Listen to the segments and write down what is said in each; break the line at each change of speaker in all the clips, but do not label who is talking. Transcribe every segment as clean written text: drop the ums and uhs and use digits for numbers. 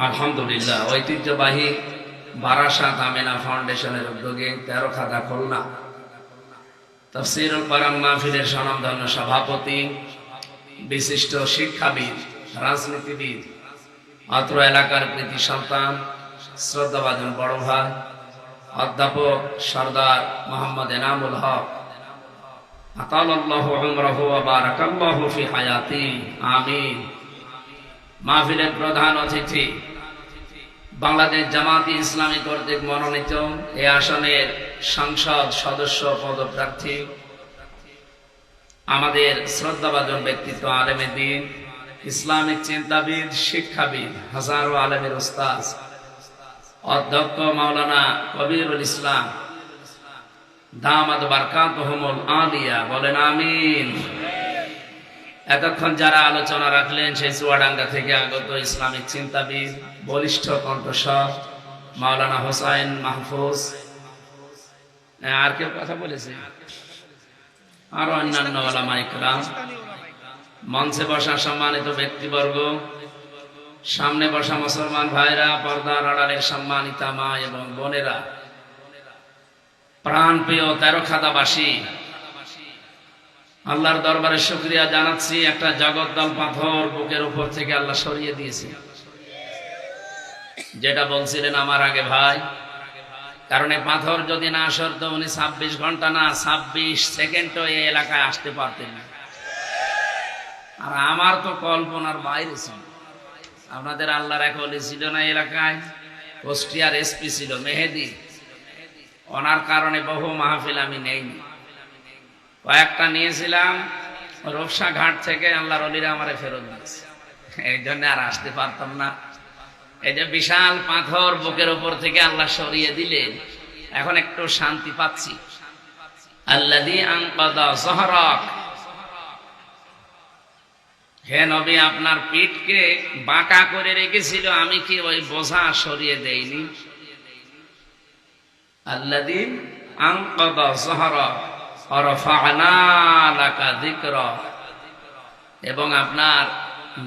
আলহামদুলিল্লাহ, ঐতিহ্যবাহী বারাসাত আমেনা ফাউন্ডেশনের উদ্যোগে 13 খাদা খুলনা তাফসীরুল কোরআন মাহফিলের স্বনামধন্য সভাপতি, বিশিষ্ট শিক্ষাবিদ, রাজনীতিবিদ, অত্র এলাকার কৃতি সন্তান, শ্রদ্ধাভাজন বড় ভাই অধ্যাপক সরদার মোহাম্মদ এনামুল হক, আতালাল্লাহু উমরাহু ওয়া বারাকাল্লাহু ফি হায়াতি, আমিন। মাহফিলের প্রধান অতিথি, বাংলাদেশ জামাতি ইসলামী কর্তৃক মনোনীত এই আসনের সংসদ সদস্য পদপ্রার্থী, আমাদের শ্রদ্ধাভাজন ব্যক্তিত্ব, আলেমে দ্বীন, ইসলামিক চিন্তাবিদ, শিক্ষাবিদ, হাজারো আলেমের উস্তাদ, অধ্যক্ষ মাওলানা কবিরুল ইসলাম দামাত বারকাতুহুমুল আলিয়া, বলেন আমিন। এতক্ষণ যারা আলোচনা রাখলেন সেই চুয়াডাঙ্গা থেকে আগত ইসলামিক চিন্তাবিদ, বলিষ্ঠ কণ্ঠস্বর মাওলানা হোসাইন মাহফুজ, আর কেউ কথা বলেছে, আরো অন্যান্য ওলামা ইকরাম, মঞ্চে বসা সম্মানিত ব্যক্তিবর্গ, সামনে বসা মুসলমান ভাইরা, পর্দার আড়ালের সম্মানিতা মা এবং বোনেরা, প্রাণ প্রিয় 13 খাদাবাসী, আল্লাহর দরবারে শুকরিয়া জানাচ্ছি। একটা জগদ্দল পাথর বুকের উপর থেকে আল্লাহ সরিয়ে দিয়েছে, যেটা বলছিলেন আমার আগে ভাই। কারণ এই পাথর যদি না সরতো উনি 26 ঘন্টা না 26 সেকেন্ডও এই এলাকায় আসতে পারতেন না। আর আমার তো কল্পনার বাইরে ছিল। আপনাদের আল্লাহর এক ওলি ছিল না এলাকায়, কুষ্টিয়ার এসপি ছিল মেহেদি, ওনার কারণে বহু মাহফিল আমি নেইনি, কয়েকটা নিয়েছিলাম রূপসা ঘাট থেকে, আল্লাহর ওলিরা আমারে ফেরত দিয়েছে, এই জন্য আর আসতে পারতাম না। এই যে বিশাল পাথর বুকের উপর থেকে আল্লাহ সরিয়ে দিলেন, এখন একটু শান্তি পাচ্ছি। আল্লাযী আনকাযা যহরাক, হে নবী, আপনার পিঠকে বাঁকা করে রেখেছিল, আমি কি ওই বোঝা সরিয়ে দেইনি? আল্লাযী আনকাযা যহরাক ওয়া রাফা'না লাকা যিকরাক, এবং আপনার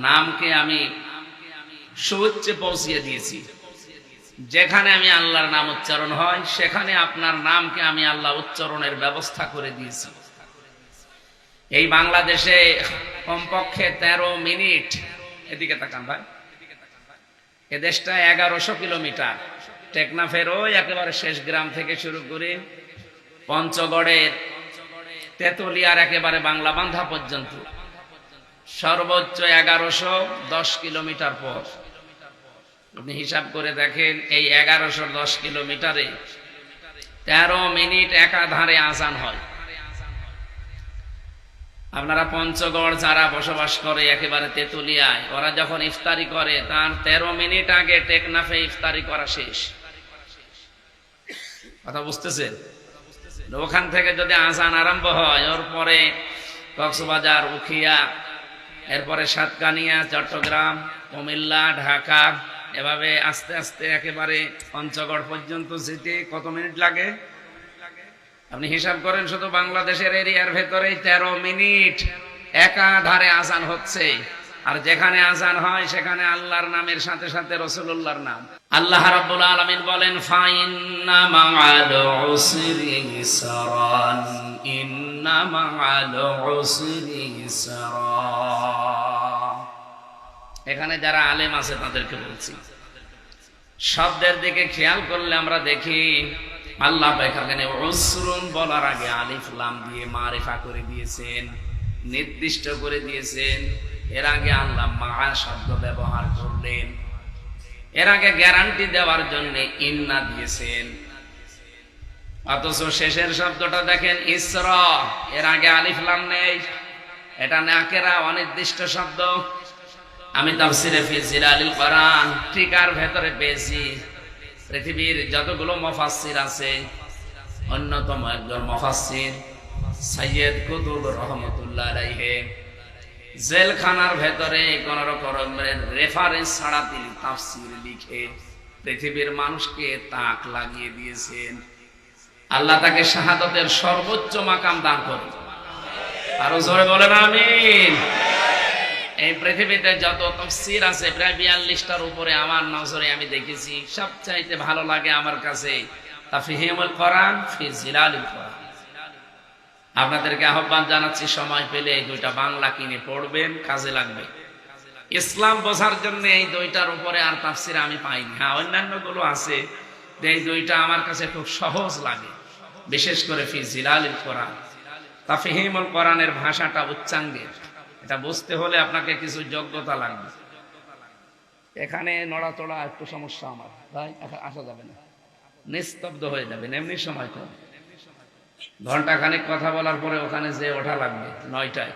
নামকে আমি সুউচ্চে পৌঁছিয়ে দিয়েছি। যেখানে আমি আল্লাহর নাম উচ্চারণ হয় সেখানে আপনার নামকে আমি আল্লাহ উচ্চারণের ব্যবস্থা করে দিয়েছি। এই বাংলাদেশে কমপক্ষে 13 মিনিট, এদিকে তাকান ভাই, এ দেশটা 1100 কিলোমিটার, টেকনাফের ওই একেবারে শেষ গ্রাম থেকে শুরু করে পঞ্চগড়ের তেতুলিয়ার একেবারে বাংলা বান্ধা পর্যন্ত সর্বোচ্চ 1110 কিলোমিটার পথ। আপনি হিসাব করে দেখেন, এই 1110 কিলোমিটারে 13 মিনিট একাধারে আজান হয়। আপনারা পঞ্চগড় যারা বসবাস করে একেবারে তেতুলিয়ায়, ওরা যখন ইফতারি করে তার 13 মিনিট আগে টেকনাফে ইফতারি করা শেষ। কথা বুঝতেছেন? ওখান থেকে যদি আজান আরম্ভ হয়, ওর পরে কক্সবাজার, উখিয়া, এরপরে সাতকানিয়া, চট্টগ্রাম, কুমিল্লা, ঢাকা, এভাবে আস্তে আস্তে একেবারে পঞ্চগড় পর্যন্ত যেতে কত মিনিট লাগে আপনি হিসাব করেন। শুধু বাংলাদেশের এরিয়ার ভেতরে 13 মিনিট একাধারে আজান হচ্ছে। আর যেখানে আজান হয় সেখানে আল্লাহর নামের সাথে সাথে রাসূলুল্লাহর নাম। আল্লাহ রাব্বুল আলামিন বলেন, ফাইন্না মা'আল উসরি ইসরান, ইন্না মা'আল উসরি ইসরা। এখানে যারা আলেম আছে তাদেরকে বলছি, শব্দের দিকে খেয়াল করলে আমরা দেখি আল্লাহ এখানে উসরুন বলার আগে আলিফ লাম দিয়ে মারিফা করে দিয়েছেন, নির্দিষ্ট করে দিয়েছেন। এর আগে আল্লাহ মা শব্দ ব্যবহার করলেন, এর আগে গ্যারান্টি দেওয়ার জন্য ইন্না দিয়েছেন। অথচ শেষের শব্দটা দেখেন ইসরা, এর আগে আলিফ লাম নেই, এটা নাকেরা, অনির্দিষ্ট শব্দ। আমি তাফসীরে ফি জিলালিল কোরআন টিকার ভেতরে পেয়েছি, পৃথিবীর যতগুলো মুফাসসির আছে অন্যতম একজন মুফাসসির সৈয়দ কুতুব রহমাতুল্লাহ আলাইহি জেলখানার ভেতরে কোন রকমের রেফারেন্স ছাড়া তিনি তাফসীর লিখে পৃথিবীর মানুষকে তাক লাগিয়ে দিয়েছেন। আল্লাহ তাকে শাহাদাতের সর্বোচ্চ মাকাম দান করুন। আরো জোরে বলেন আমিন। এই পৃথিবীতে যত তাফসীর আছে প্রায় 42টার উপরে আমার নজরে আমি দেখেছি, সবচাইতে ভালো লাগে আমার কাছে তাফহিমুল কোরআন ফি জিলালিল কোরআন। আপনাদেরকে আহ্বান জানাচ্ছি, সময় পেলে এই দুইটা বাংলা কিনে পড়বেন, কাজে লাগবে। ইসলাম বোঝার জন্য এই দুইটার উপরে আর তাফসীর আমি পাইনি। হ্যাঁ, অন্যান্য গুলো আছে, এই দুইটা আমার কাছে খুব সহজ লাগে, বিশেষ করে ফি জিলালিল কোরআন। তাফহিমুল কোরআনের ভাষাটা উচ্চাঙ্গের, এটা বুঝতে হলে আপনাকে কিছু যোগ্যতা লাগবে। এখানে নড়াচড়া একটু সমস্যা আমার ভাই, আসা যাবে না, নিস্তব্ধ হয়ে যাবে, এমনি সময় কম, ঘন্টা খানিক কথা বলার পরে ওখানে যে ওঠা লাগবে 9টায়।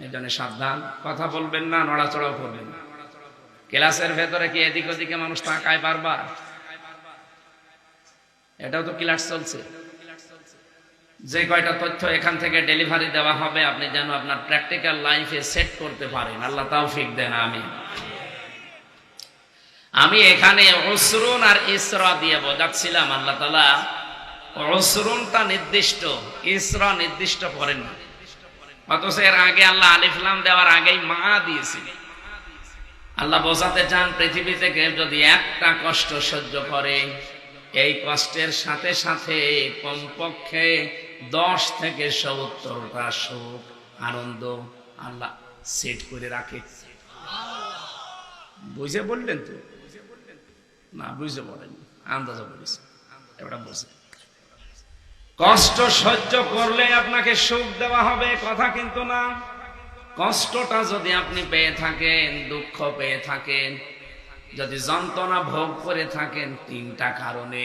এই জন্য সাবধান, কথা বলবেন না, নড়াচড়াও করবেন না। ক্লাসের ভেতরে কি এদিক ওদিকে মানুষ তাকায় বারবার? এটাও তো ক্লাস চলছে। যে কয়টা তথ্য এখান থেকে ডেলিভারি দেওয়া হবে আপনি যেন আপনার প্র্যাকটিক্যাল লাইফে সেট করতে পারেন, আল্লাহ তাওফিক দেন। আমি এখানে উসরুন আর ইসরা দিয়ে বোঝাচ্ছিলাম, আল্লাহ তাআলা উসরুনটা নির্দিষ্ট, ইসরা নির্দিষ্ট করেন না। অথচ এর আগে আল্লাহ আলিফ লাম দেওয়ার আগেই মা দিয়েছিল। আল্লাহ বোঝাতে চান পৃথিবী থেকে যদি একটা কষ্ট সহ্য করে, এই কষ্টের সাথে সাথে কমপক্ষে 10 থেকে 70টা সুখ আনন্দ আল্লাহ সেট করে রাখে। বুঝে বললেন তো না? বুঝে বলেন, আন্দাজে বলেছে। এবার বুঝে, কষ্ট সহ্য করলে আপনাকে সুখ দেওয়া হবে কথা কিন্তু না। কষ্টটা যদি আপনি পেয়ে থাকেন, দুঃখ পেয়ে থাকেন, যদি যন্ত্রণা ভোগ করে থাকেন, 3টা কারণে,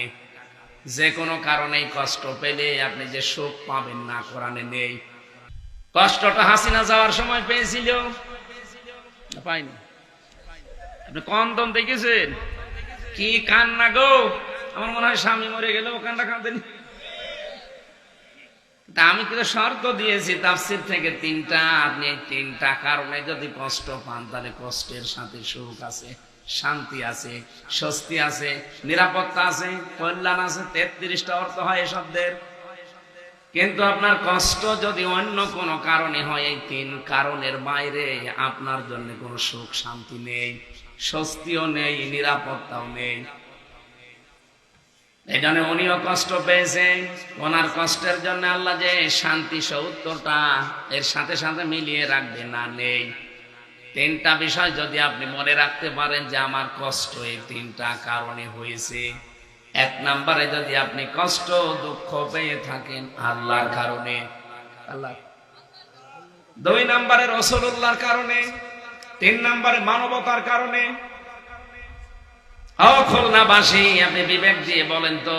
যে কোনো কারণেই কষ্ট পেলে আপনি যে সুখ পাবেন না কোরআনে নেই। কষ্টটা হাসিনা যাওয়ার সময় পেয়েছিল, পাইনি। আপনি কন্দন দেখেছেন? কি কান্না গো! আমার মনে হয় স্বামী মরে গেলে ও কান্না কাঁদেনি। আমি কিন্তু শর্ত দিয়েছি তাফসীর থেকে 3টা। আপনি এই 3টা কারণে যদি কষ্ট পান, তাহলে কষ্টের সাথে সুখ আছে, শান্তি আছে, স্বস্তি আছে, নিরাপত্তা আছে, কল্যাণ আছে। 33টা অর্থ হয় এই শব্দের। কিন্তু আপনার কষ্ট যদি অন্য কোনো কারণে হয়, এই 3 কারণের বাইরে আপনার জন্য কোনো সুখ শান্তি নেই, স্বস্তিও নেই, নিরাপত্তাও নেই। এই জন্য উনিও কষ্ট পেয়েছেন। ওনার কষ্টের জন্য আল্লাহ যে শান্তি 70টা এর সাথে সাথে মিলিয়ে রাখবে না, নেই। 3টা বিষয় যদি আপনি মনে রাখতে পারেন যে আমার কষ্ট এই 3টা কারণে হয়েছে। 1 নম্বরে যদি আপনি কষ্ট দুঃখ পেয়ে থাকেন আল্লাহর কারণে, আল্লাহ। 2 নম্বরে রাসূলুল্লাহর কারণে, 3 নম্বরে মানবতার কারণে। খুলনাবাসী, আপনি বিবেক দিয়ে বলেন তো,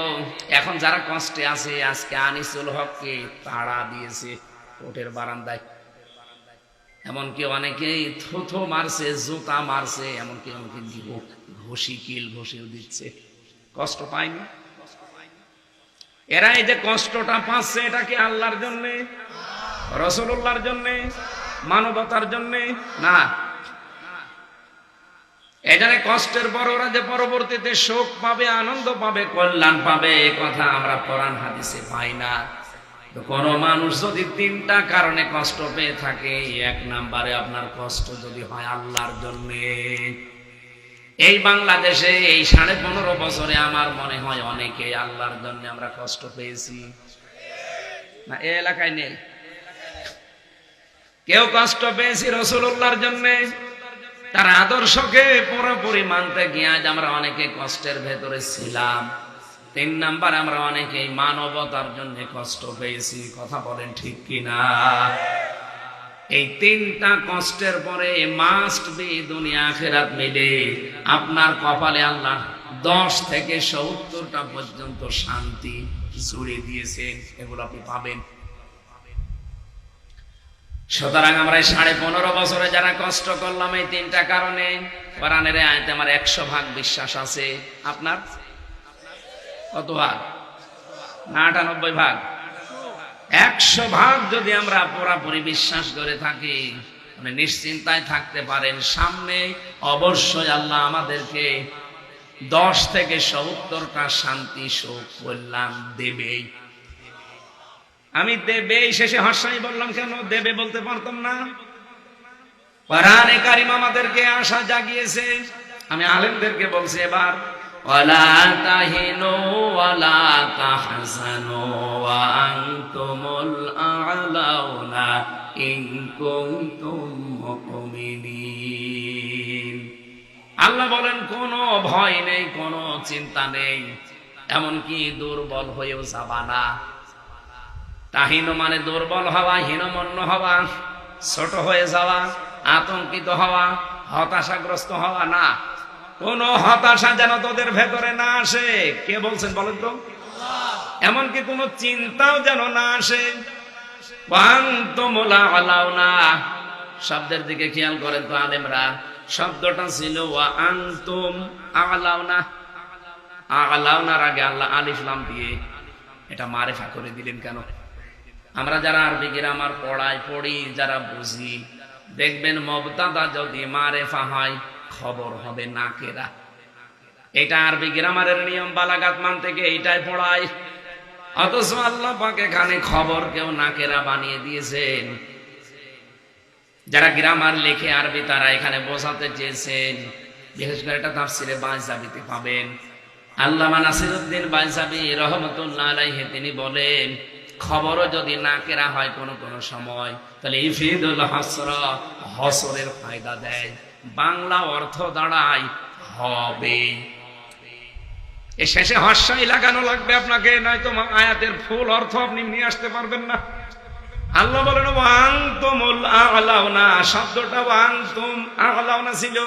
এখন যারা কষ্টে আছে, আজকে আনিসুল হককে তাড়া দিয়েছে কোর্টের বারান্দায়, এমনকি অনেকেই থুথু মারছে, জুতা মারছে, এমনকি ঘষি কিল ঘষিও দিচ্ছে। কষ্ট পায়নি? এরা এই যে কষ্টটা পাচ্ছে, এটা কি আল্লাহর জন্যে, রাসূলুল্লাহর জন্যে, মানবতার জন্যে? না। এখানে কষ্টের পর ওরা যে পরবর্তীতে সুখ পাবে, আনন্দ পাবে, কল্যাণ পাবে, এ কথা আমরা কোরআন হাদিসে পাই না। তো কোন মানুষ যদি 3টা কারণে কষ্ট পেয়ে থাকে, 1 নম্বরে আপনার কষ্ট যদি হয় আল্লাহর জন্য। এই বাংলাদেশে এই 15.5 বছরে আমার মনে হয় অনেকে আল্লাহর জন্য আমরা কষ্ট পেয়েছি না? এই এলাকায় নেই কেউ কষ্ট পেয়েছি রাসূলুল্লাহর জন্য, তার আদর্শকে পুরোপুরি মানতে গিয়ে আজ আমরা অনেকে কষ্টের ভেতরে ছিলাম। 3 নাম্বার, আমরা অনেকে মানবতার জন্য কষ্ট পেয়েছি। কথা বলেন ঠিক কিনা? এই 3টা কষ্টের পরে মাস্ট বি দুনিয়া আখিরাত মিলে আপনার কপালে আল্লাহ 10 থেকে 70টা পর্যন্ত শান্তি জুড়ে দিয়েছেন, এগুলো আপনি পাবেন। সুতরাং আমরা 15.5 বছরে যারা কষ্ট করলাম এই 3টা কারণে, কোরআনের আয়াতে আমার 100% বিশ্বাস আছে। আপনার কত ভাগ? না 98%? 100% যদি আমরা পুরোপুরি বিশ্বাস করে থাকি, মানে নিশ্চিন্তায় থাকতে পারেন, সামনে অবশ্যই আল্লাহ আমাদেরকে 10 থেকে 70টা শান্তি সুখ কল্যাণ দেবেই। আমি দেবে শেষে হর্ষাই বললাম, কেন দেবে বলতে পারতাম না? কোরআনে কারিম আমাদেরকে আশা জাগিয়েছে। আমি আলেমদেরকে বলছি এবার, ওয়ালা তাহিনু ওয়ালা তাহজানু ওয়া আনতুমুল আ'লাউনা ইন কুনতুম মুমিনিন। আল্লাহ বলেন কোনো ভয় নেই, কোনো চিন্তা নেই, এমনকি দুর্বল হয়েও যাবা না। তাহিনু মানে দুর্বল হওয়া, হীনমন্য হওয়া, ছোট হয়ে যাওয়া, আতঙ্কিত হওয়া, হতাশাগ্রস্ত হওয়া না। কোন হতাশা যেন তোদের ভেতরে না আসে। কে বলছেন বলেন তো? এমনকি কোন চিন্তাও যেন না আসে। ওয়ান্তুমুল আ'লাউনা, শব্দের দিকে খেয়াল করেন তো আলেমরা, শব্দটা ছিল ওয়া আনতুম আ'লাউনা। আ'লাউনার আগে আল্লাহ আলিফ লাম দিয়ে এটা মারিফা করে দিলেন কেন? আমরা যারা আরবি গ্রামার পড়ি, যারা বুঝি, দেখবেন মুবতাদা যদি মারিফা হয় খবর হবে নাকেরা। এটা আরবি গ্রামারের নিয়ম, বালাগাত মান থেকে এইটাই পড়ায়। অথচ আল্লাহ পাক এখানে খবর কেউ নাকেরা বানিয়ে দিয়েছেন। যারা গ্রামার লেখে আরবি তারা এখানে বোঝাতে চেয়েছেন, বিশেষ করে এটা তাফসিরে বাইজাবিতে পাবেন। আল্লামা নাসিরউদ্দিন বাইজাবি রহমাতুল্লাহ আলাইহি তিনি বলেন, খবরও যদি নাকেরা হয় কোন কোন সময়, তাহলে ইফিদুল হাসর, হসরের ফায়দা দেয়। বাংলা অর্থ দাঁড়ায় হবে। এর শেষে হস্যাই লাগানো লাগবে আপনাকে, নয়তো আয়াতের ফুল অর্থ আপনি নিয়ে আসতে পারবেন না। আল্লাহ বলেন ওয়ান্তুমুল আ'লাউনা, শব্দটা ওয়ান্তুম আ'লাউনা ছিল,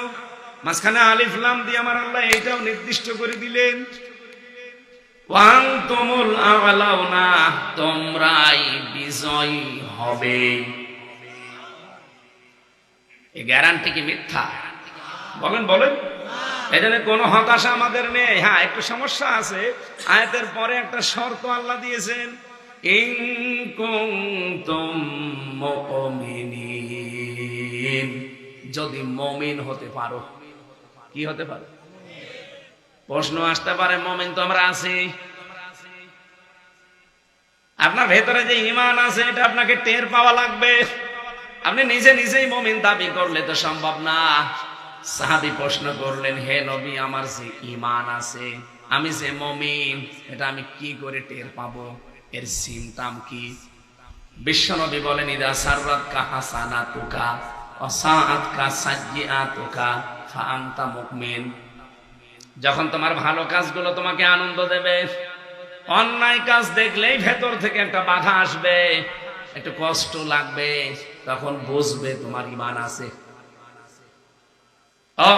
মাঝখানে আলিফ লাম দিয়ে আমার আল্লাহ এইটাও নির্দিষ্ট করে দিলেন, ওয়ান্তুমুল আ'লাউনা, তোমরাই বিজয়ী হবে। এই গ্যারান্টি কি মিথ্যা? বলেন বলেন। এজন্য কোনো হতাশা আমাদের নেই। হ্যাঁ, একটু সমস্যা আছে। আয়াতের পরে একটা শর্ত আল্লাহ দিয়েছেন, ইন কুনতুম মুমিনিন, যদি মুমিন হতে পারো। কি হতে পারো? প্রশ্ন আসতে পারে, মুমিন তো আমরা আছি। আপনার ভেতরে যে ঈমান আছে এটা আপনাকে টের পাওয়া লাগবে। আপনি নিজে নিজেই মুমিন দাবি করলে তো সম্ভব না। সাহাবী প্রশ্ন করলেন, হে নবী, আমার যে ঈমান আছে, আমি যে মুমিন, এটা আমি কি করে টের পাবো? এর সিমটাম কি? বিশ্বনবী বলেন, ইদা সাররাতকা হাসানাতুকা ওয়া সাআতকা সাইয়্যাতুকা ফা আনতা মুমিন। যখন তোমার ভালো কাজগুলো তোমাকে আনন্দ দেবে, অন্যায় কাজ দেখলেই ভেতর থেকে একটা বাধা আসবে, একটু কষ্ট লাগবে, তখন বুঝবে তোমার ঈমান আছে।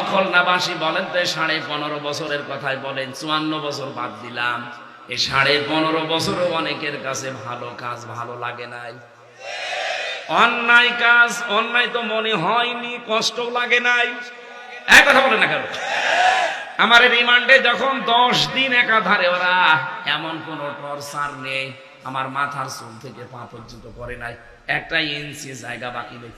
খুলনাবাসী বলেন তো, 15.5 বছরের কথাই বলেন, 54 বছর বাদ দিলাম, এই 15.5 বছরও অনেকের কাছে ভালো কাজ ভালো লাগে নাই। অন্যায় কাজ অন্যায় তো মনে হয়নি, কষ্ট লাগে নাই। এক কথা বলে না কেন? আমার রিমান্ডে যখন 10 দিন একাধারে ওরা এমন কোন টর্চার নেই, আমার মাথার চুল থেকে পা পর্যন্ত করে নাই, একটা ইঞ্চি জায়গা বাকি নেই।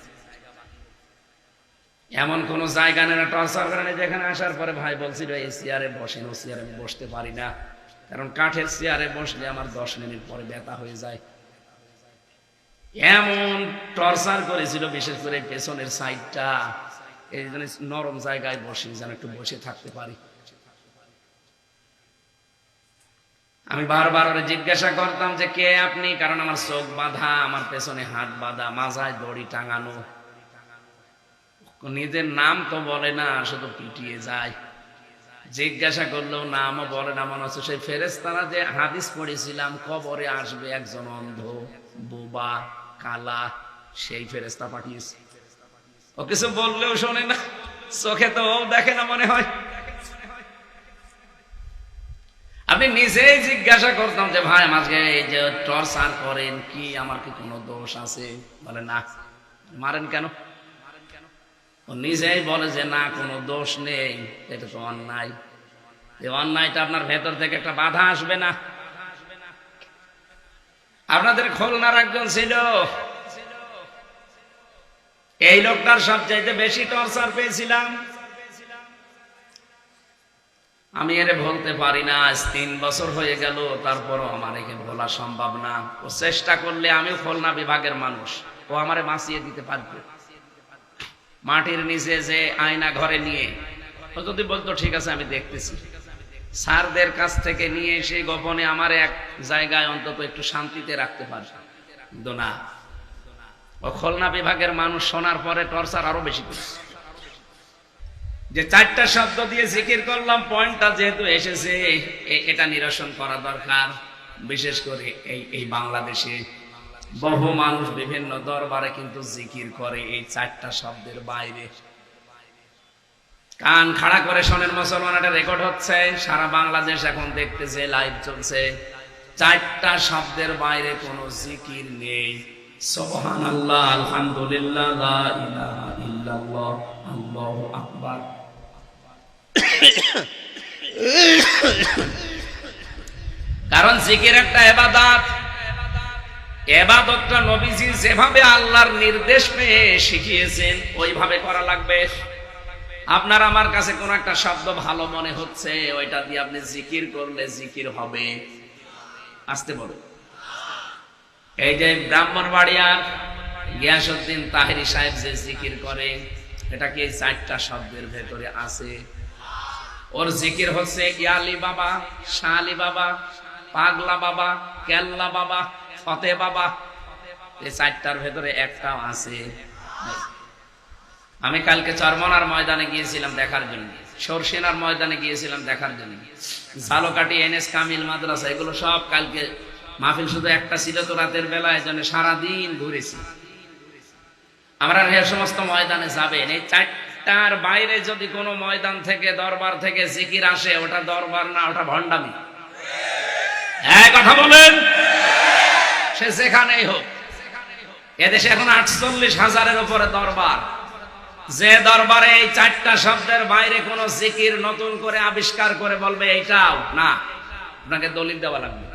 এমন কোন জায়গা নেই টর্চার করে নাই। যেখানে আসার পরে ভাই বলছিল, এই চেয়ারে বসেন, ও চেয়ারে আমি বসতে পারি না, কারণ কাঠের চেয়ারে বসলে আমার 10 মিনিট পরে ব্যথা হয়ে যায়। এমন টর্চার করেছিল, বিশেষ করে পেছনের সাইডটা, এই জন্য নরম জায়গায় বসে যেন একটু বসে থাকতে পারি। আমি বারবার ওরে জিজ্ঞাসা করতাম যে কে আপনি, কারণ আমার চোখ বাঁধা, আমার পেছনে হাত বাঁধা, মাজায় দড়ি টাঙানো। নিজের নাম তো বলে না, শুধু পিটিয়ে যায়। জিজ্ঞাসা করলেও নামও বলে না। মনে হচ্ছে সেই ফেরেশতারা যে হাদিস পড়েছিলাম, কবরে আসবে একজন অন্ধ, বোবা, কালা, সেই ফেরেশতা পাঠিয়েছে। ও কিছু বললেও শোনে না, চোখে তো দেখে না মনে হয়। আপনি নিজেই জিজ্ঞাসা করতাম যে ভাই আমাকে এই যে টর্চার করেন, কি আমার কি কোনো দোষ আছে? বলে না। মারেন কেন? ও নিজেই বলে যে না, কোনো দোষ নেই, এটা তো অন্যায়। এই অন্যায়টা আপনার ভেতর থেকে একটা বাধা আসবে না? আপনাদের খুলনার একজন ছিল, এই লোকটার সবচাইতে বেশি টর্চার পেয়েছিলাম। আমি এর বলতে পারি না, আজ 3 বছর হয়ে গেল, তারপরও আমার একে বলা সম্ভব না। ও চেষ্টা করলে, আমি খুলনা বিভাগের মানুষ, ও আমারে বাঁচিয়ে দিতে পারবে। মাটির নিচে যে আয়না ঘরে নিয়ে, ও যদি বলতো ঠিক আছে আমি দেখতেছি, স্যারদের কাছ থেকে নিয়ে এসে গোপনে আমার এক জায়গায় অন্তত একটু শান্তিতে রাখতে পারে, কিন্তু না, ও খুলনা বিভাগের মানুষ শোনার পরে টর্চার আরো বেশি করছে। যে 4টা শব্দ দিয়ে জিকির করলাম, পয়েন্টটা যেহেতু এসেছে, এটা নিরসন করা দরকার। বিশেষ করে এই বাংলাদেশে বহু মানুষ বিভিন্ন দরবারে কিন্তু জিকির করে এই 4টা শব্দের বাইরে। কান খাড়া করে শোনেন মুসলমান, এটা রেকর্ড হচ্ছে, সারা বাংলাদেশ এখন দেখতেছে, লাইভ চলছে। 4টা শব্দের বাইরে কোনো জিকির নেই। সুবহানাল্লাহ, আলহামদুলিল্লাহ, লা ইলাহা ইল্লাল্লাহ, আল্লাহু আকবার। কারণ জিকির একটা ইবাদত। ইবাদতটা নবীজি যেভাবে আল্লাহর নির্দেশ পেয়ে শিখিয়েছেন ওইভাবে করা লাগবে। আপনার আমার কাছে কোন একটা শব্দ ভালো মনে হচ্ছে, ওইটা দিয়ে আপনি জিকির করলে জিকির হবে। আসতে বলে, এই যে ব্রাহ্মণবাড়িয়ার গিয়াসউদ্দিন তাহেরি সাহেব যে জিকির করে, এটা কি এই 4টা শব্দের ভেতরে আছে? ওর জিকির হচ্ছে ইয়ালি বাবা, শালি বাবা, পাগলা বাবা, কেল্লা বাবা, ফতে বাবা। এই 4টার ভেতরে একটাও আছে। আমি কালকে চরমনার ময়দানে গিয়েছিলাম দেখার জন্য, সরসেনার ময়দানে গিয়েছিলাম দেখার জন্য, ঝালকাঠি এনএস কামিল মাদ্রাসা, এগুলো সব কালকে মাহফিল শুধু একটা ছিল তো রাতের বেলায়, জন্য সারাদিন ঘুরেছি। আমরা এই সমস্ত ময়দানে যাবেন, এই 4টার বাইরে যদি কোনো ময়দান থেকে, দরবার থেকে জিকির আসে, ওটা দরবার না, ওটা ভণ্ডামি। হ্যাঁ, কথা বলেন। সে যেখানেই হোক, এদেশে এখন 48,000-এর উপরে দরবার। যে দরবারে এই 4টা শব্দের বাইরে কোন জিকির নতুন করে আবিষ্কার করে বলবে এইটাও না, আপনাকে দলিল দেওয়া লাগবে।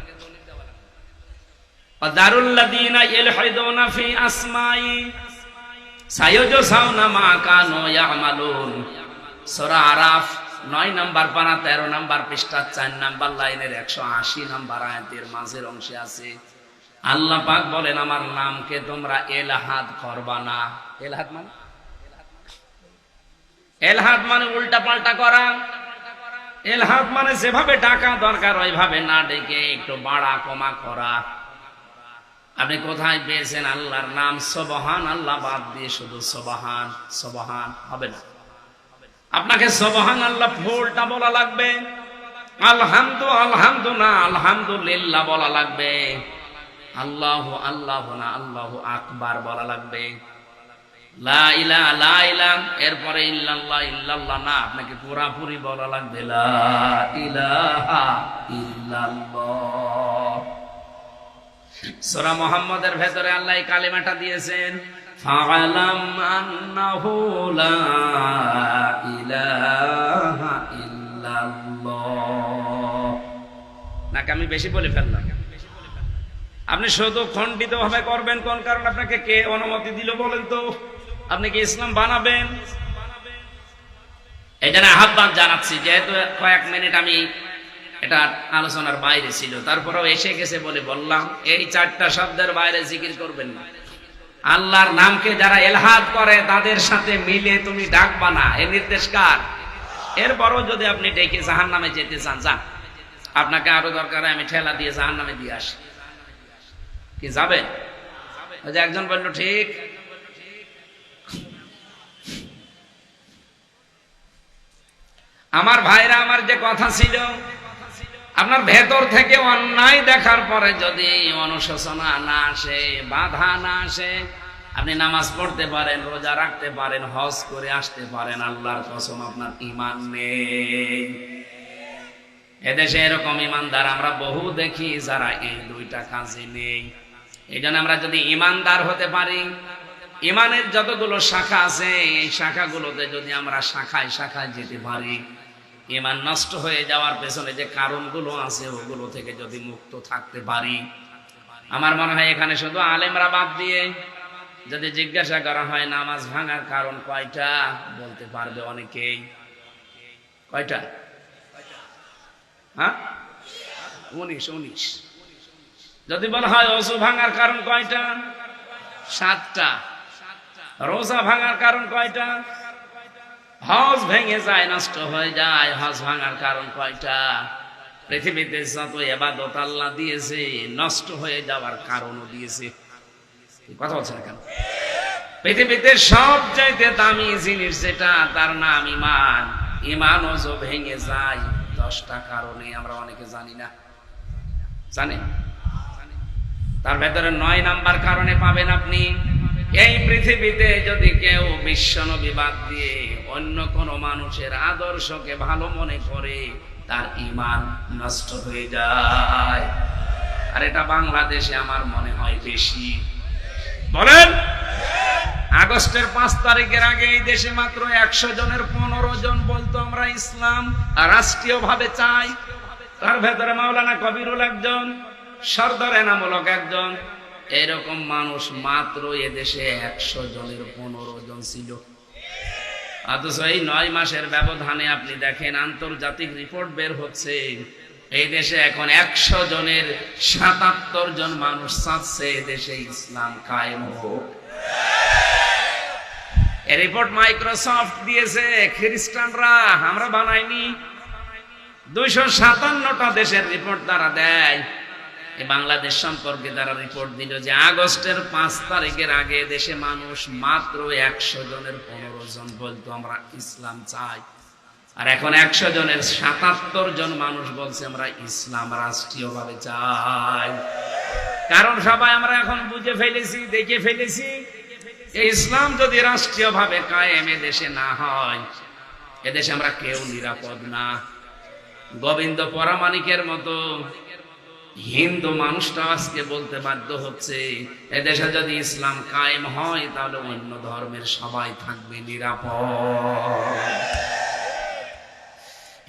দারুল্লাযীনা ইলহিদুনা ফি আসমাই সায়ুজসাউনা মা কানু ইয়ামালুন। সূরা আরাফ 9 নম্বর পারা 13 নম্বর পৃষ্ঠা 4 নম্বর লাইনের 180 নম্বর আয়াতের মাঝের অংশে আছে, আল্লাহ পাক বলেন আমার নামকে তোমরা এলাহাদ করবা না। এলহাদ মানে উল্টা পাল্টা করা। এলহাদ মানে যেভাবে ডাকা দরকার ওইভাবে না ডেকে একটু বাড়া কমা করা। আপনি কোথায় পেয়েছেন আল্লাহর নাম সুবহান আল্লাহ বাদ দিয়ে শুধু সুবহান সুবহান? হবে না। আপনাকে সুবহান আল্লাহ ফুলটা বলা লাগবে, আলহামদু না আলহামদুলিল্লাহ বলা লাগবে, আল্লাহু আল্লাহ না আল্লাহু আকবার বলা লাগবে, লা ইলাহা লা ইলাহা, এরপরে ইল্লাল্লাহ ইল্লাল্লাহ না, আপনাকে পুরাপুরি বলা লাগবে লা ইলাহা ইল্লাল্লাহ। সূরা মুহাম্মদের ভেতরে আল্লাহ এই কালিমাটা দিয়েছেন, ফাআলাম আন্নাহু লা ইলাহা ইল্লাল্লাহ। নাকি আমি বেশি বলে ফেললাম? আপনি শুধু খণ্ডিত ভাবে করবেন কোন কারণ? আপনাকে কে অনুমতি দিল বলেন তো? আপনি কি ইসলাম বানাবেন? এই জন্য আহ্বান জানাচ্ছি, যেহেতু কয়েক মিনিট আমি এটা আলোচনার বাইরে ছিল, তারপরেও এসে গেছে বলে বললাম, এই 4টা শব্দের বাইরে জিকির করবেন না। আল্লাহর নামকে যারা এলহাদ করে তাদের সাথে মিলে তুমি ডাকবা না, এই নির্দেশ কার? এরপরও যদি আপনি ডেকে জাহান্নামে যেতে চান, যান। আপনাকে আরো দরকার আমি ঠেলা দিয়ে জাহান্নামে দিয়ে আসি, কি যাবেন? ওই যে একজন বলল ঠিক, আমার ভাইরা, আমার যে কথা ছিল, আপনার ভেতর থেকে অন্যায় দেখার পরে যদি অনুশোচনা না আসে, বাধা না আসে, আপনি নামাজ পড়তে পারেন, রোজা রাখতে পারেন, হজ করে আসতে পারেন, আল্লাহর কসম আপনার ঈমান নেই। এদেশে এরকম ঈমানদার আমরা বহু দেখি যারা এই 2টা কাজে নেই। এই জন্য আমরা যদি ঈমানদার হতে পারি, ঈমানের যতগুলো শাখা আছে এই শাখাগুলোতে যদি আমরা শাখায় শাখায় যেতে পারি, ঈমান নষ্ট হয়ে যাওয়ার পেছনে যে কারণগুলো আছে ওগুলো থেকে যদি মুক্ত থাকতে পারি, আমার মনে হয় এখানে শুধু আলেমরা বাদ দিয়ে যদি জিজ্ঞাসা করা হয় নামাজ ভাঙার কারণ কয়টা, বলতে পারবে অনেকেই। কয়টা? হ্যাঁ, 19। যদি বলা হয় ওযু ভাঙার কারণ কয়টা? 7টা। রোজা ভাঙার কারণ কয়টা? হজ ভেঙে যায়, নষ্ট হয়ে যায়। হজ ভাঙার কারণ কয়টা? পৃথিবীতে যত ইবাদত আল্লাহ দিয়েছে নষ্ট হয়ে যাওয়ার কারণও দিয়েছে। কথা বলছে না কেন? পৃথিবীতে সবচাইতে দামি জিনিস যেটা, তার নাম ঈমান। ঈমানও যে ভেঙে যায় 10টা কারণে, আমরা অনেকে জানি না। জানেন? তার ভেতরে 9 নাম্বার কারণে পাবেন আপনি, এই পৃথিবীতে যদি কেউ বিশ্বনবী বাদ দিয়ে অন্য কোন মানুষের আদর্শকে ভালো মনে করে, তার ঈমান নষ্ট হয়ে যায়। আর এটা বাংলাদেশে আমার মনে হয় বেশি। বলেন, আগস্টের 5 তারিখের আগে এই দেশে মাত্র 100 জনের 15 জন বলতো আমরা ইসলাম রাষ্ট্রীয় ভাবে চাই। তার ভেতরে মাওলানা কবিরুল একজন, সরদার এনামূলক একজন। এরকম মানুষ মাত্র এদেশে 100 জনের 15 জন ছিল। অথচ এই 9 মাসের ব্যবধানে আপনি দেখেন আন্তর্জাতিক রিপোর্ট বের হচ্ছে, এই দেশে এখন 100 জনের 77 জন মানুষ চাচ্ছে দেশে ইসলাম কায়েম হোক। এই রিপোর্ট মাইক্রোসফট দিয়েছে, খ্রিস্টানরা, আমরা বানাইনি। 257টা দেশের রিপোর্ট তারা দেয়। এই বাংলাদেশ সম্পর্কে তারা রিপোর্ট দিল যে আগস্টের 5 তারিখের আগে দেশে মানুষ মাত্র 100 জনের 15 জন বলতো আমরা ইসলাম চাই। আর এখন 100 জনের 77 জন মানুষ বলছে আমরা ইসলাম রাষ্ট্রীয়ভাবে চাই। কারণ সবাই আমরা এখন বুঝে ফেলেছি, দেখে ফেলেছি, এই ইসলাম যদি রাষ্ট্রীয়ভাবে কায়েম এদেশে না হয়, এদেশে আমরা কেউ নিরাপদ না। গোবিন্দ পরামানিকের মতো হিন্দু মানুষটা আজকে বলতে বাধ্য হচ্ছে, এদেশে যদি ইসলাম কায়েম হয় তাহলে অন্য ধর্মের সবাই থাকবে নিরাপদ।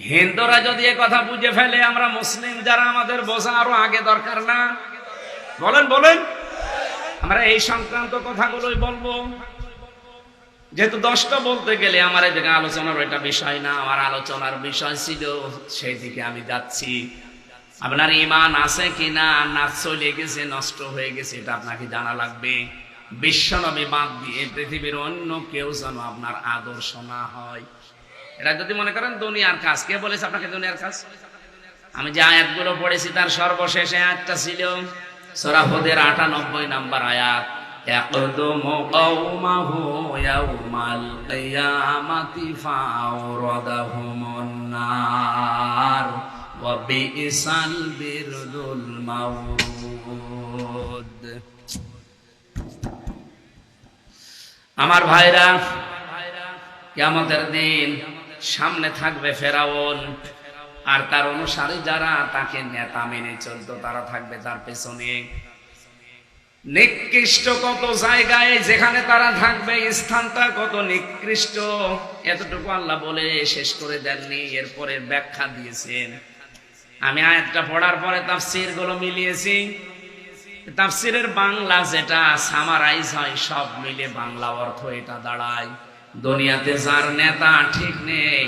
হিন্দুরা যদি এ কথা বুঝে ফেলে, আমরা মুসলিম যারা, আমাদের বোঝা আরো আগে দরকার না? বলেন বলেন, আমরা এই সংক্রান্ত কথাগুলোই বলবো। যেহেতু 10টা বলতে গেলে আমার এই দিকে আলোচনার এটা বিষয় না, আমার আলোচনার বিষয় ছিল সেই দিকে আমি যাচ্ছি। আপনার ঈমান আছে কিনা, না চলে গেছে, নষ্ট হয়ে গেছে, এটা আপনাকে জানা লাগবে। বিশ্বনবী বাদ দিয়ে পৃথিবীর অন্য কেউ যেন আপনার আদর্শ না হয়। এটা যদি মনে করেন দুনিয়ার কাজ, কে বলেছে আপনাকে দুনিয়ার কাজ? আমি যে আয়াতগুলো পড়েছি তার সর্বশেষ আয়াতটা ছিল সূরা হুদের 98 নম্বর আয়াত, ইয়াকদুমু কওমাহু ইয়াউমাল কিয়ামাতি ফাওরাদাহুমুন নার ওয়া বিইসাল বিরদুল মাউদ। আমার ভাইরা, কিয়ামতের দিন সামনে থাকবে ফেরাউন, আর তার অনুসারী যারা তাকে নেতা মেনে চলতো তারা থাকবে তার পেছনে। নিকৃষ্ট কত জায়গায় যেখানে তারা থাকবে, স্থানটা কত নিকৃষ্ট, এতটুকু আল্লাহ বলে শেষ করে দেননি, এরপরে ব্যাখ্যা দিয়েছেন। আমি আয়াতটা পড়ার পরে তাফসীর গুলো মিলিয়েছি। তাফসীরের বাংলা যেটা সামারাইজ হয়, সব মিলে বাংলা অর্থ এটা দাঁড়ায়, দুনিয়াতে যার নেতা ঠিক নেই,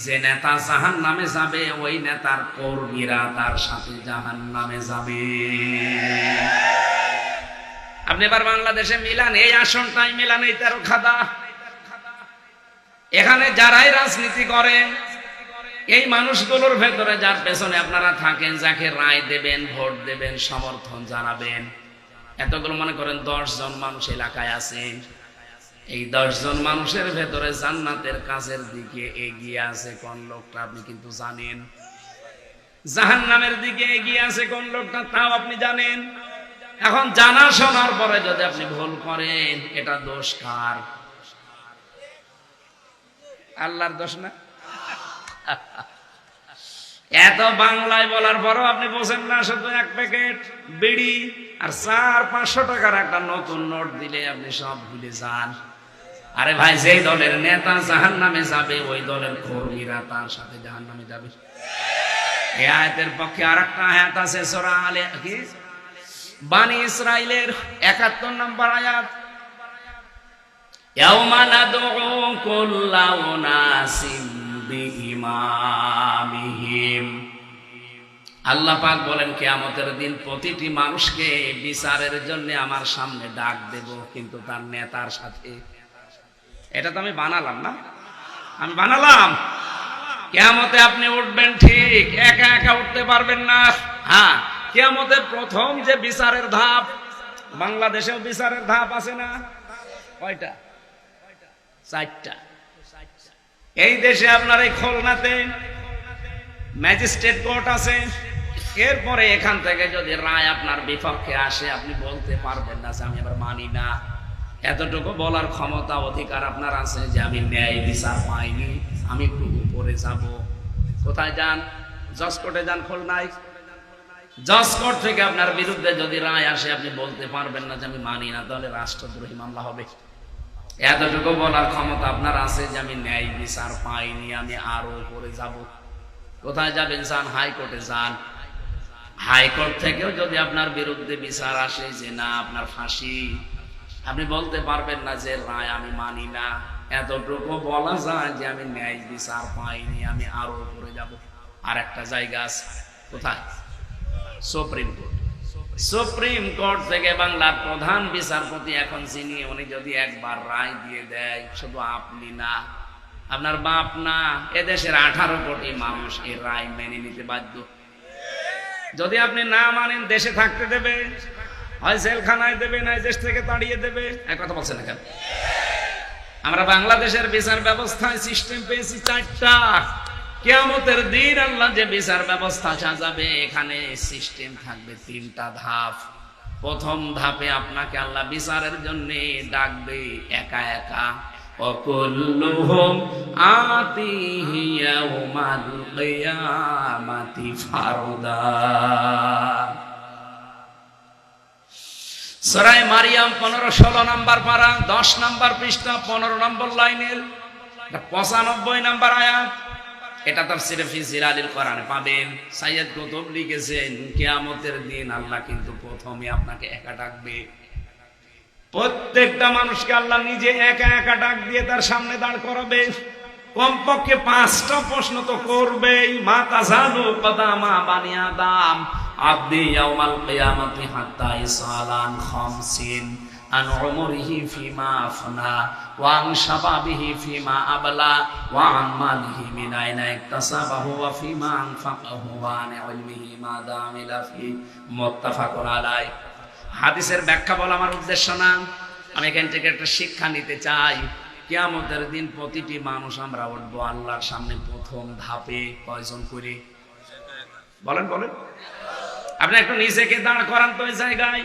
যে নেতা জাহান্নামে যাবে, ওই নেতার কর্মীরা তার সাথে জাহান্নামে যাবে। আপনি এবার বাংলাদেশে মিলান, এই আসনটাই মিলান, এই 13 খাদা, এখানে যারাই রাজনীতি করেন, এই মানুষগুলোর ভেতরে যার পেছনে আপনারা থাকেন, যাকে রায় দেবেন, ভোট দেবেন, সমর্থন জানাবেন, এতগুলো মনে করেন 10 জন মানুষ এলাকায় আছে। এই 10 জন মানুষের ভেতরে জান্নাতের কাছের দিকে এগিয়ে আছে কোন লোকটা আপনি কিন্তু জানেন, জাহান্নামের দিকে এগিয়ে আছে কোন লোকটা তাও আপনি জানেন। এখন জানা শোনার পরে যদি আপনি ভুল করেন, এটা দোষ কার? আল্লাহর দোষ না? এত বাংলায় বলার পরও আপনি বোঝেন না, শুধু 1 প্যাকেট বিড়ি আর 400-500 টাকার একটা নতুন নোট দিলে আপনি সব ভুলে যান। আরে ভাই, যেই দলের নেতা জাহান্নামে যাবে, ওই দলের কর্মীরা তার সাথে জাহান্নামে যাবে। এই আয়াতের পক্ষে আরেকটা আয়াত আছে, সূরা আলে কি বানি ইসরাইলের 71 নম্বর আয়াত, ইয়াউমা নাদউ কুল্লা উনাসিম বিইমামিহিম। আল্লাহ পাক বলেন, কিয়ামতের দিন প্রতিটি মানুষকে বিচারের জন্য আমার সামনে ডাক দেব, কিন্তু তার নেতার সাথে। এটা তো আমি বানালাম না, আমি বানালাম। কিয়ামতে আপনি উঠবেন ঠিক, একা একা উঠতে পারবেন না। হ্যাঁ, কিয়ামতের প্রথম যে বিচারের ধাপ, বাংলাদেশেও বিচারের ধাপ আছে না? কয়টা? 4টা। এই দেশে আপনার এই খুলনাতে ম্যাজিস্ট্রেট কোর্ট আছে। এরপরে এখান থেকে যদি রায় আপনার বিপক্ষে আসে, আপনি বলতে পারবেন না যে আমি আবার মানি না। এতটুকু বলার ক্ষমতা অধিকার আপনার আছে যে আমি ন্যায় বিচার পাইনি, আমি একটু উপরে যাব। কোথায় যান? জজ কোর্টে যান খুলনায়। জজ কোর্ট থেকে আপনার বিরুদ্ধে যদি রায় আসে, আপনি বলতে পারবেন না যে আমি মানি না, তাহলে রাষ্ট্রদ্রোহী মামলা হবে। এতটুকু বলার ক্ষমতা আপনার আছে যে আমি ন্যায় বিচার পাইনি, আমি আরো উপরে যাব। কোথায় যাবেন? যান হাইকোর্টে যান। হাইকোর্ট থেকেও যদি আপনার বিরুদ্ধে বিচার আসে যে না আপনার ফাঁসি, আপনি বলতে পারবেন না যে রায় আমি মানি না। এতটুকু বলা যায় যে আমি ন্যায় বিচার পাইনি, আমি আরো উপরে যাব। আর একটা জায়গা আছে, কোথায়? Supreme court. সুপ্রিম কোর্ট থেকে বাংলার প্রধান বিচারপতি এখন যিনি, উনি যদি একবার রায় দিয়ে দেয়, শুধু আপনি না, আপনার বাপ না, এদেশের 18 কোটি মানুষ এই রায় মেনে নিতে বাধ্য। যদি আপনি না মানেন, দেশে থাকতে দেবে, হয় জেলখানায় দেবে, না দেশ থেকে তাড়িয়ে দেবে। এক কথা বলছেন না কেন? আমরা বাংলাদেশের বিচার ব্যবস্থায় সিস্টেম পেয়েছি 4টা। কিয়ামতের দিন আল্লাহ যে বিচার ব্যবস্থা সাজাবে, এখানে সিস্টেম থাকবে 3টা ধাপ। প্রথম ধাপে আপনাকে আল্লাহ বিচারের জন্য ডাকবে একা একা। وكلهم آتيه يوم القيامة فردا। সূরা মারিয়াম 15-16 নম্বর পারা, 10 নম্বর পৃষ্ঠা, 15 নম্বর লাইনের 95 নম্বর আয়াত। এটা তাফসীরে ফি জিলালিল কোরআনে পাবেন। সাইয়্যিদ কুতুব লিখেছেন, কিয়ামতের দিন আল্লাহ কিন্তু প্রথমে আপনাকে একা ডাকবে। প্রত্যেকটা মানুষকে আল্লাহ নিজে একা একা ডাক দিয়ে তার সামনে দাঁড় করাবে। কমপক্ষে 5টা প্রশ্ন তো করবেই। মা তাজালু কদামা বানি আদম আবদি ইয়াউমাল কিয়ামাতি হাত্তা ইসালান খামসিন আন উমরিহি ফিমা আফনা ওয়া আন শাবাবিহি ফিমা আবলা ওয়া আন মালিহি মিন আইনা ইকতাসাবাহু ওয়া ফিমা আনফাকাহু ওয়া আন ইলমিহি মা দামিলা ফি মুত্তাফাকুন আলাইহি। হাদিসের ব্যাখ্যা বলা আমার উদ্দেশ্য না, আমি এখান থেকে একটা শিক্ষা নিতে চাই। কিয়ামতের দিন প্রতিটি মানুষ আমরা উঠবো আল্লাহর সামনে প্রথম ধাপে। কয়জন করে? বলেন বলেন। আপনি একটু নিজেকে দাঁড় করান তো ওই জায়গায়।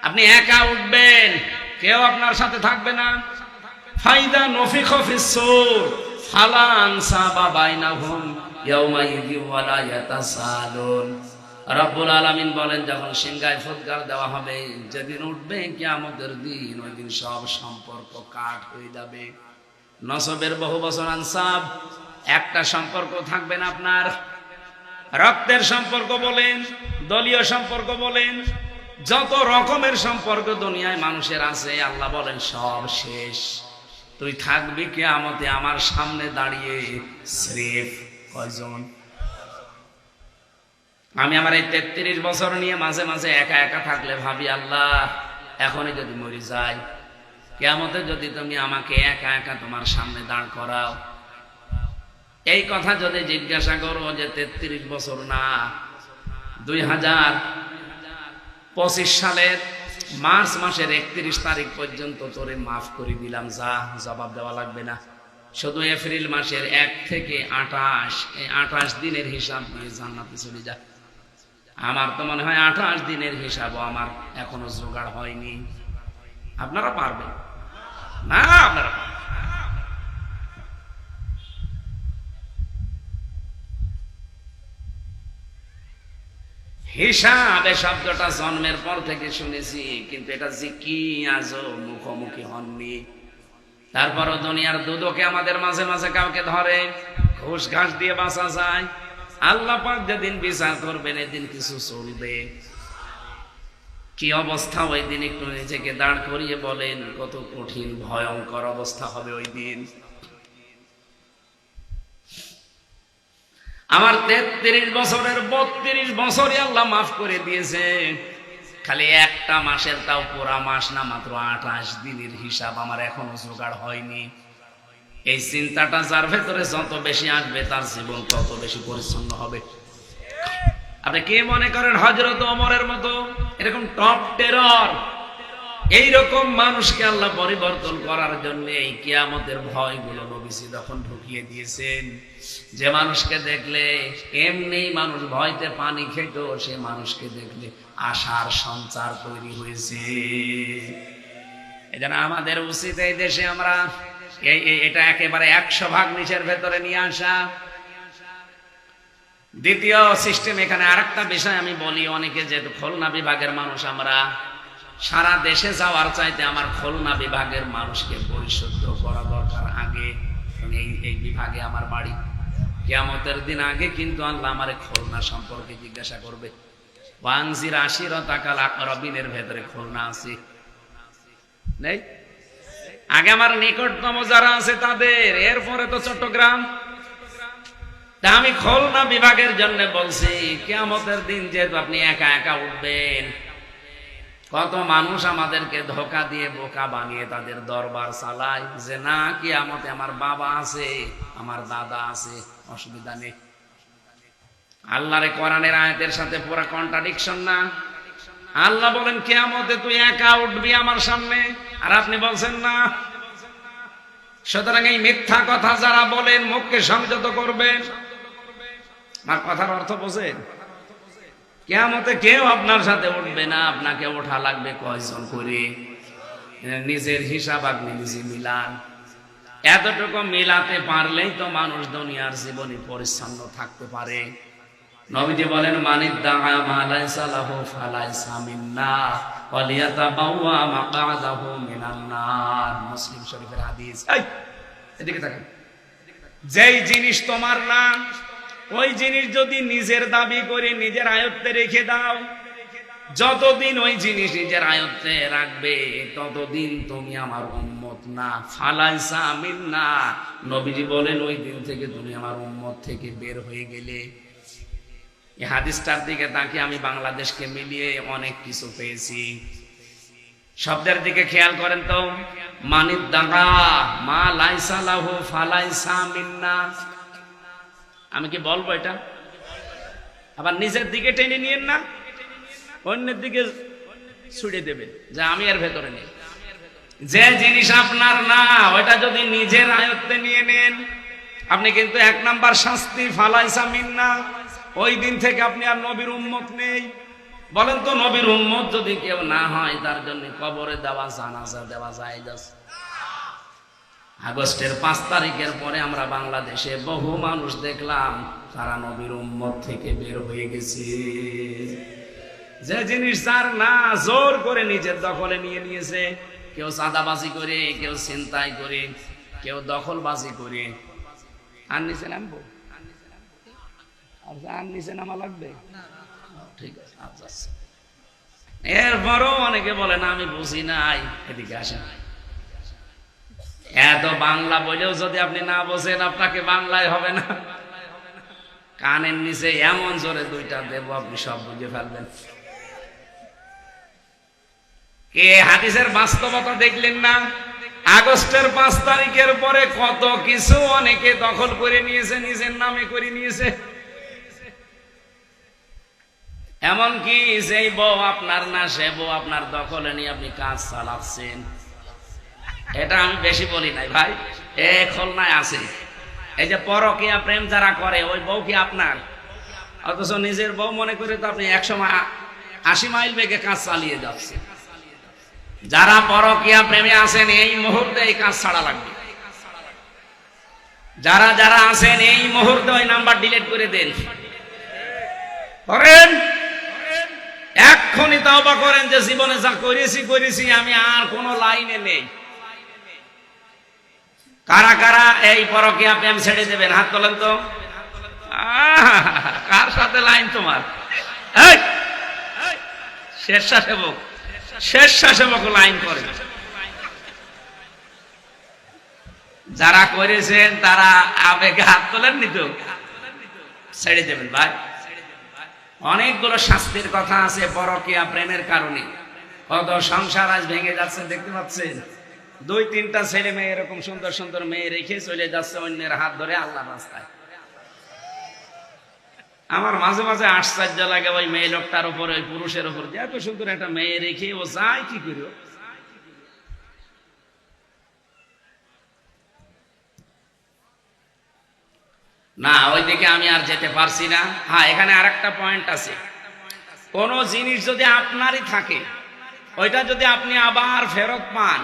আপনি একা উঠবেন, কেউ আপনার সাথে থাকবে না। ফাইদা নফিখা ফিস সূর ফালা আনসাবা বাইনাহুম ইয়াউমাইযি ওয়ালা ইয়াতাসালুন। রব্বুল আলামিন বলেন, যখন সিংহায় ফুৎকার দেওয়া হবে, যেদিন উঠবে কিয়ামতের দিন, ওই দিন সব সম্পর্ক কাট হয়ে যাবে। নসবের বহু বছর আনসাব, একটা সম্পর্ক থাকবে না আপনার। রক্তের সম্পর্ক বলেন, দলীয় সম্পর্ক বলেন, যত রকমের সম্পর্ক দুনিয়ায় মানুষের আছে, আল্লাহ বলেন সব শেষ। তুই থাকবি কিয়ামতে আমার সামনে দাঁড়িয়ে স্রেফ কয়জন? আমি আমার এই 33 বছর নিয়ে মাঝে মাঝে একা একা থাকলে ভাবি, আল্লাহ এখনই যদি মরে যাই, কিয়ামতে যদি তুমি আমাকে একা একা তোমার সামনে দাঁড় করাও, এই কথা যদি জিজ্ঞাসা করো যে 33 বছর না, 2025 সালের মার্চ মাসের 31 তারিখ পর্যন্ত তোরে মাফ করে দিলাম, যা, জবাব দেওয়া লাগবে না। শুধু এপ্রিল মাসের 1 থেকে 28, এই 28 দিনের হিসাব দিয়ে জান্নাতে চলে যা। আমার তো মনে হয় 28 দিনের হিসাবও আমার এখনো জোগাড় হয়নি। আপনারা পারবেন না? আপনারা পারবেন। হিসাব এই শব্দটা জন্মের পর থেকে শুনেছি, কিন্তু এটা যে কি আজও মুখোমুখি হননি। তারপরও দুনিয়ার দুদকে আমাদের মাঝে মাঝে কাউকে ধরে, ঘুষ ঘাস দিয়ে বাঁচা যায়। আল্লাহ পাক যেদিন বিচার করবেন, এদিন কিছু চলবে। কি অবস্থা ওই দিন একটু নিজেকে দাঁড় করিয়ে বলেন, কত কঠিন ভয়ঙ্কর অবস্থা হবে ওই দিন। আমার 33 বছরের 32 বছরই আল্লাহ মাফ করে দিয়েছে। খালি একটা মাসের, তাও পুরা মাস না, মাত্র 28 দিনের হিসাব আমার এখনো জোগাড় হয়নি। এই চিন্তাটা যার ভেতরে যত বেশি আসবে তার জীবন তত বেশি পরিচ্ছন্ন হবে। আপনি কে মনে করেন হযরত ওমরের মতো এরকম টপ টেরর, এইরকম মানুষকে আল্লাহ পরিবর্তন করার জন্য এই কিয়ামতের ভয়গুলো নবীজি তখন ঢুকিয়ে দিয়েছেন। যে মানুষকে দেখলে এমনি মানুষ ভয়তে পানি খেত, সে মানুষকে দেখলে আশার সঞ্চার তৈরি হয়েছে। এজন্য আমাদের উচিত এই দেশে আমরা এটা একেবারে 100% নিচের ভেতরে নিয়ে আসা। দ্বিতীয় সিস্টেম, এখানে আরেকটা বিষয় আমি বলি, অনেকে যেহেতু খুলনা বিভাগের মানুষ, আমরা সারা দেশে যাওয়ার চাইতে আমার খুলনা বিভাগের মানুষকে পরিশুদ্ধ করা দরকার আগে। এই বিভাগে আমার বাড়ি, কিয়ামতের দিন আগে কিন্তু আল্লাহ আমারে খুলনা সম্পর্কে জিজ্ঞাসা করবে। ওয়ানজির আশিরাতাকাল আকরাবিনের ভেতরে খুলনা আছে নেই? আগে আমার নিকটতম যারা আছে তাদের, এরপরে তো চট্টগ্রাম। তা আমি খুলনা বিভাগের জন্য বলছি, কিয়ামতের দিন যেহেতু আপনি একা একা উঠবেন, কত মানুষ আমাদেরকে ধোঁকা দিয়ে বোকা বানিয়ে তাদের দরবার চালায় যে না, কিয়ামতে আমার বাবা আছে, আমার দাদা আছে, অসুবিধা নেই। আল্লাহর কোরআনের আয়াতের সাথে পুরো কন্ট্রাডিকশন না? আল্লাহ বলেন কিয়ামতে তুই একা উঠবি আমার সামনে, আর আপনি বলছেন না। সুতরাং এই মিথ্যা কথা যারা বলেন, মুখকে সংযত করবেন। আমার কথার অর্থ বোঝেন? কিয়ামতে কেউ আপনার সাথে উঠবে না, আপনাকে ওঠা লাগবে কয়জন করে। নিজের হিসাব আপনি নিজে মিলান। এতটুকু মিলাতে পারলেই তো মানুষ দুনিয়ার জীবনে পরিচ্ছন্ন থাকতে পারে। নবীজি বলেন মানিদ্দাআ মা লাইসা লাহু ফালাইসা মিন্না ওয়ালিয়াতাবাওয়া মাকআদাহু মিনান নার। মুসলিম শরীফের হাদিস। এদিকে তাকান। যেই জিনিস তোমার না, ওই জিনিস যদি নিজের দাবি করে নিজের আয়ত্তে রেখে দাও, যতদিন ওই জিনিস নিজের আয়ত্তে রাখবে ততদিন তুমি আমার উম্মত না। ফালাইসা মিন্না, নবীজি বলেন ওই দিন থেকে তুমি আমার উম্মত থেকে বের হয়ে গেলে। এই হাদিসটার দিকে তাকিয়ে আমি বাংলাদেশকে মিলিয়ে অনেক কিছু পেয়েছি। শব্দের দিকে খেয়াল করেন তো, মানিদ্দাআ মা লাইসা লাহু ফালাইসা মিন্না। আমি কি বলবো এটা? আবার নিজের দিকে টেনে নিয়েন না, অন্যের দিকে ছুড়ে দেবেন যে আমি এর ভেতরে নেই। যে জিনিস আপনার না, ওটা যদি নিজের আয়ত্তে নিয়ে নেন, আপনি কিন্তু 1 নাম্বার শাস্তি, ফালাইসা মিন্না। ওই দিন থেকে আপনি আর নবীর উম্মত নেই। বলেন তো, নবীর উম্মত যদি কেউ না হয়, তার জন্য কবরে দেওয়া জানাজা দেওয়া জায়েজ আছে? আগস্টের 5 তারিখের পরে আমরা বাংলাদেশে বহু মানুষ দেখলাম তারা নবীর উম্মত থেকে বের হয়ে গেছে। যে জিনিস যার না, জোর করে নিজের দখলে নিয়ে নিয়েছে। কেউ চাঁদাবাজি করে, কেউ ছিনতাই করে, কেউ দখলবাজি করে। আর নিচে নামবো? আর নিচে নামা লাগবে? ঠিক আছে, আচ্ছা। এরপরও অনেকে বলে না আমি বুঝি নাই। এদিকে আসেন। এত বাংলা বলেও যদি আপনি না বোঝেন, আপনাকে বাংলায় হবে না। কানের নিচে এমন জোরে 2টা দেব, আপনি সব বুঝে ফেলবেন। এ হাদিসের বাস্তবতা দেখলেন না? আগস্টের 5 তারিখের পরে কত কিছু অনেকে দখল করে নিয়েছে, নিজের নামে করে নিয়েছে। এমনকি যেই বউ আপনার না, সে বউ আপনার দখলে নিয়ে আপনি কাজ চালাচ্ছেন। এটা আমি বেশি বলি নাই ভাই, এ খুলনায় আছে। এই যে পরকীয়া প্রেম যারা করে, ওই বউ কি আপনার? অথচ নিজের বউ মনে করে তো আপনি 180 মাইল বেগে কাজ চালিয়ে যাচ্ছে। যারা পরকীয়া প্রেমে আছেন, এই মুহূর্তে এই কাজ ছাড়া লাগবে। যারা যারা আছেন এই মুহূর্তে ওই নাম্বার ডিলিট করে দেন। করেন, এক্ষুনি তওবা করেন যে জীবনে যা করেছি, আমি আর কোন লাইনে নেই। কারা কারা এই পরকীয়া প্রেম ছেড়ে দেবেন? হাত তোলেন তো। কার সাথে লাইন তোমার? স্বেচ্ছাসেবক লাইন করে। যারা করেছেন তারা আবেগে হাত তোলেননি তো, ছেড়ে দেবেন ভাই। অনেকগুলো শাস্তির কথা আছে পরকীয়া প্রেমের কারণে। কত সংসার আজ ভেঙে যাচ্ছে দেখতে পাচ্ছেন। 2-3টা ছেলে মেয়ে এরকম সুন্দর সুন্দর মেয়ে রেখে চলে যাচ্ছে অন্যের হাত ধরে আল্লাহর রাস্তায়। আমার মাঝে মাঝে আশ্চর্য লাগে ওই মেয়ে লোকটার উপরে, ওই পুরুষের উপর, যে এত সুন্দর একটা মেয়ে রেখে ও যায় কি করো। না, ওইদিকে আমি আর যেতে পারছি না। হ্যাঁ, এখানে আরেকটা পয়েন্ট আছে। কোন জিনিস যদি আপনারই থাকে, ওইটা যদি আপনি আবার ফেরত পান,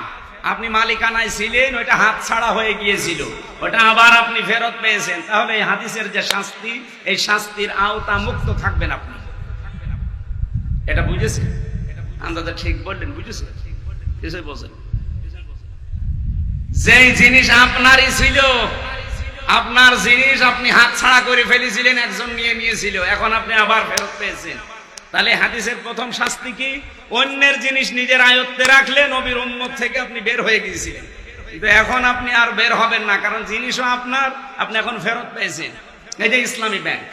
আপনি মালিকানায় ছিলেন, ওইটা হাত ছাড়া হয়ে গিয়েছিল, ওটা আবার আপনি ফেরত পেয়েছেন, তাহলে এই হাদিসের যে শাস্তি, এই শাস্তির আওতা মুক্ত থাকবেন আপনি। এটা বুঝেছেন? আন্দাজে ঠিক বললেন, বুঝেছেন? কিছুই বলছেন। যেই জিনিস আপনারই ছিল, আপনার জিনিস আপনি হাত ছাড়া করে ফেলেছিলেন, একজন নিয়ে নিয়েছিল, এখন আপনি আবার ফেরত পেয়েছেন, তাহলে হাদিসের প্রথম শাস্তি কি? অন্যের জিনিস নিজের আয়ত্তে রাখলে নবীর উম্মত থেকে আপনি বের হয়ে গিয়েছিলেন, কিন্তু এখন আপনি আর বের হবেন না, কারণ জিনিসও আপনার, আপনি এখন ফেরত পেয়েছেন। এই যে ইসলামী ব্যাংক,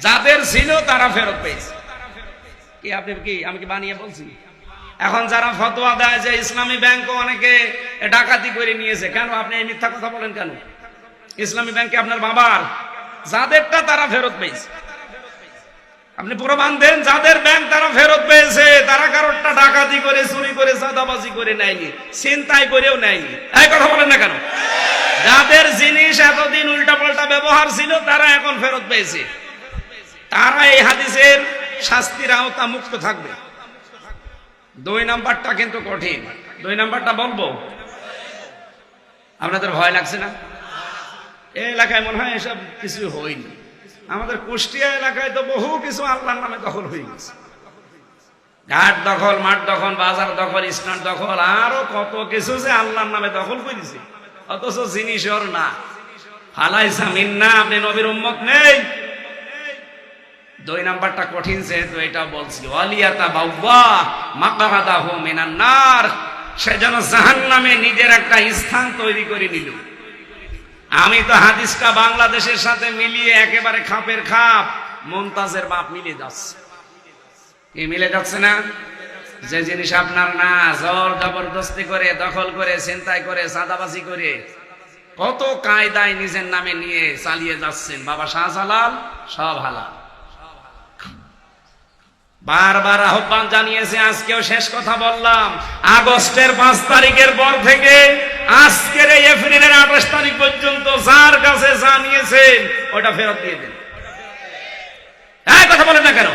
যাদের ছিল তারা ফেরত পেয়েছে। কি আপনি কি, আমি কি বানিয়ে বলছি? এখন যারা ফতোয়া দেয় যে ইসলামী ব্যাংকও অনেকে ডাকাতি করে নিয়েছে, কেন আপনি এই মিথ্যা কথা বলেন কেন? ইসলামী ব্যাংকে আপনার বাবার, যাদেরটা তারা ফেরত পেয়েছে। আপনি প্রমাণ দেন যাদের ব্যাংক তারা ফেরত পেয়েছে, তারা কারোরটা ডাকাতি করে, চুরি করে, চাঁদাবাজি করে নেয়নি, ছিনতাই করেও নেয়নি। এই কথা বলেন না কেন? যাদের জিনিস এতদিন উল্টাপাল্টা ব্যবহার ছিল, তারা এখন ফেরত পেয়েছে, তারা এই হাদিসের শাস্তির আওতা মুক্ত থাকবে। 2 নাম্বারটা কিন্তু কঠিন। 2 নাম্বারটা বলবো, আপনাদের ভয় লাগছে না? এই এলাকায় মনে হয় এসব কিছু হয়নি। আমাদের কুষ্টিয়া এলাকায় তো বহু কিছু আল্লাহর নামে দখল হয়ে গেছে। ঘাট দখল, মাঠ দখল, বাজার দখল, স্ট্যান্ড দখল, আরো কত কিছু যে আল্লাহর নামে দখল করেছে, অথচ জিনিস ওর না। ফালাইসা মিন্না, আপনি নবীর উম্মত নেই। 2 নাম্বারটা কঠিন, যেহেতু এটা বলছি, ওয়ালিয়াতা বাওয়া মাকাদাহু মিনান নার, সে যেন জাহান্নামে নিজের একটা স্থান তৈরি করে নিল। আমি তো হাদিসটা বাংলাদেশের সাথে মিলিয়ে একেবারে খাপের খাপ মুমতাজের বাপ মিলে যাচ্ছে। কি মিলে যাচ্ছে না? যে জিনিস আপনার না, জোর জবরদস্তি করে, দখল করে, ছিনতাই করে, চাঁদাবাজি করে, কত কায়দায় নিজের নামে নিয়ে চালিয়ে যাচ্ছেন। বাবা শাহজালাল সব হালাল। বারবার আহ্বান জানিয়েছে, আজকেও শেষ কথা বললাম, আগস্টের 5 তারিখের পর থেকে আজকের এই এপ্রিলের 28 তারিখ পর্যন্ত যার কাছে জানিয়েছেন ওটা ফেরত দিয়ে দেন। হ্যাঁ, কথা বলেন না কেন?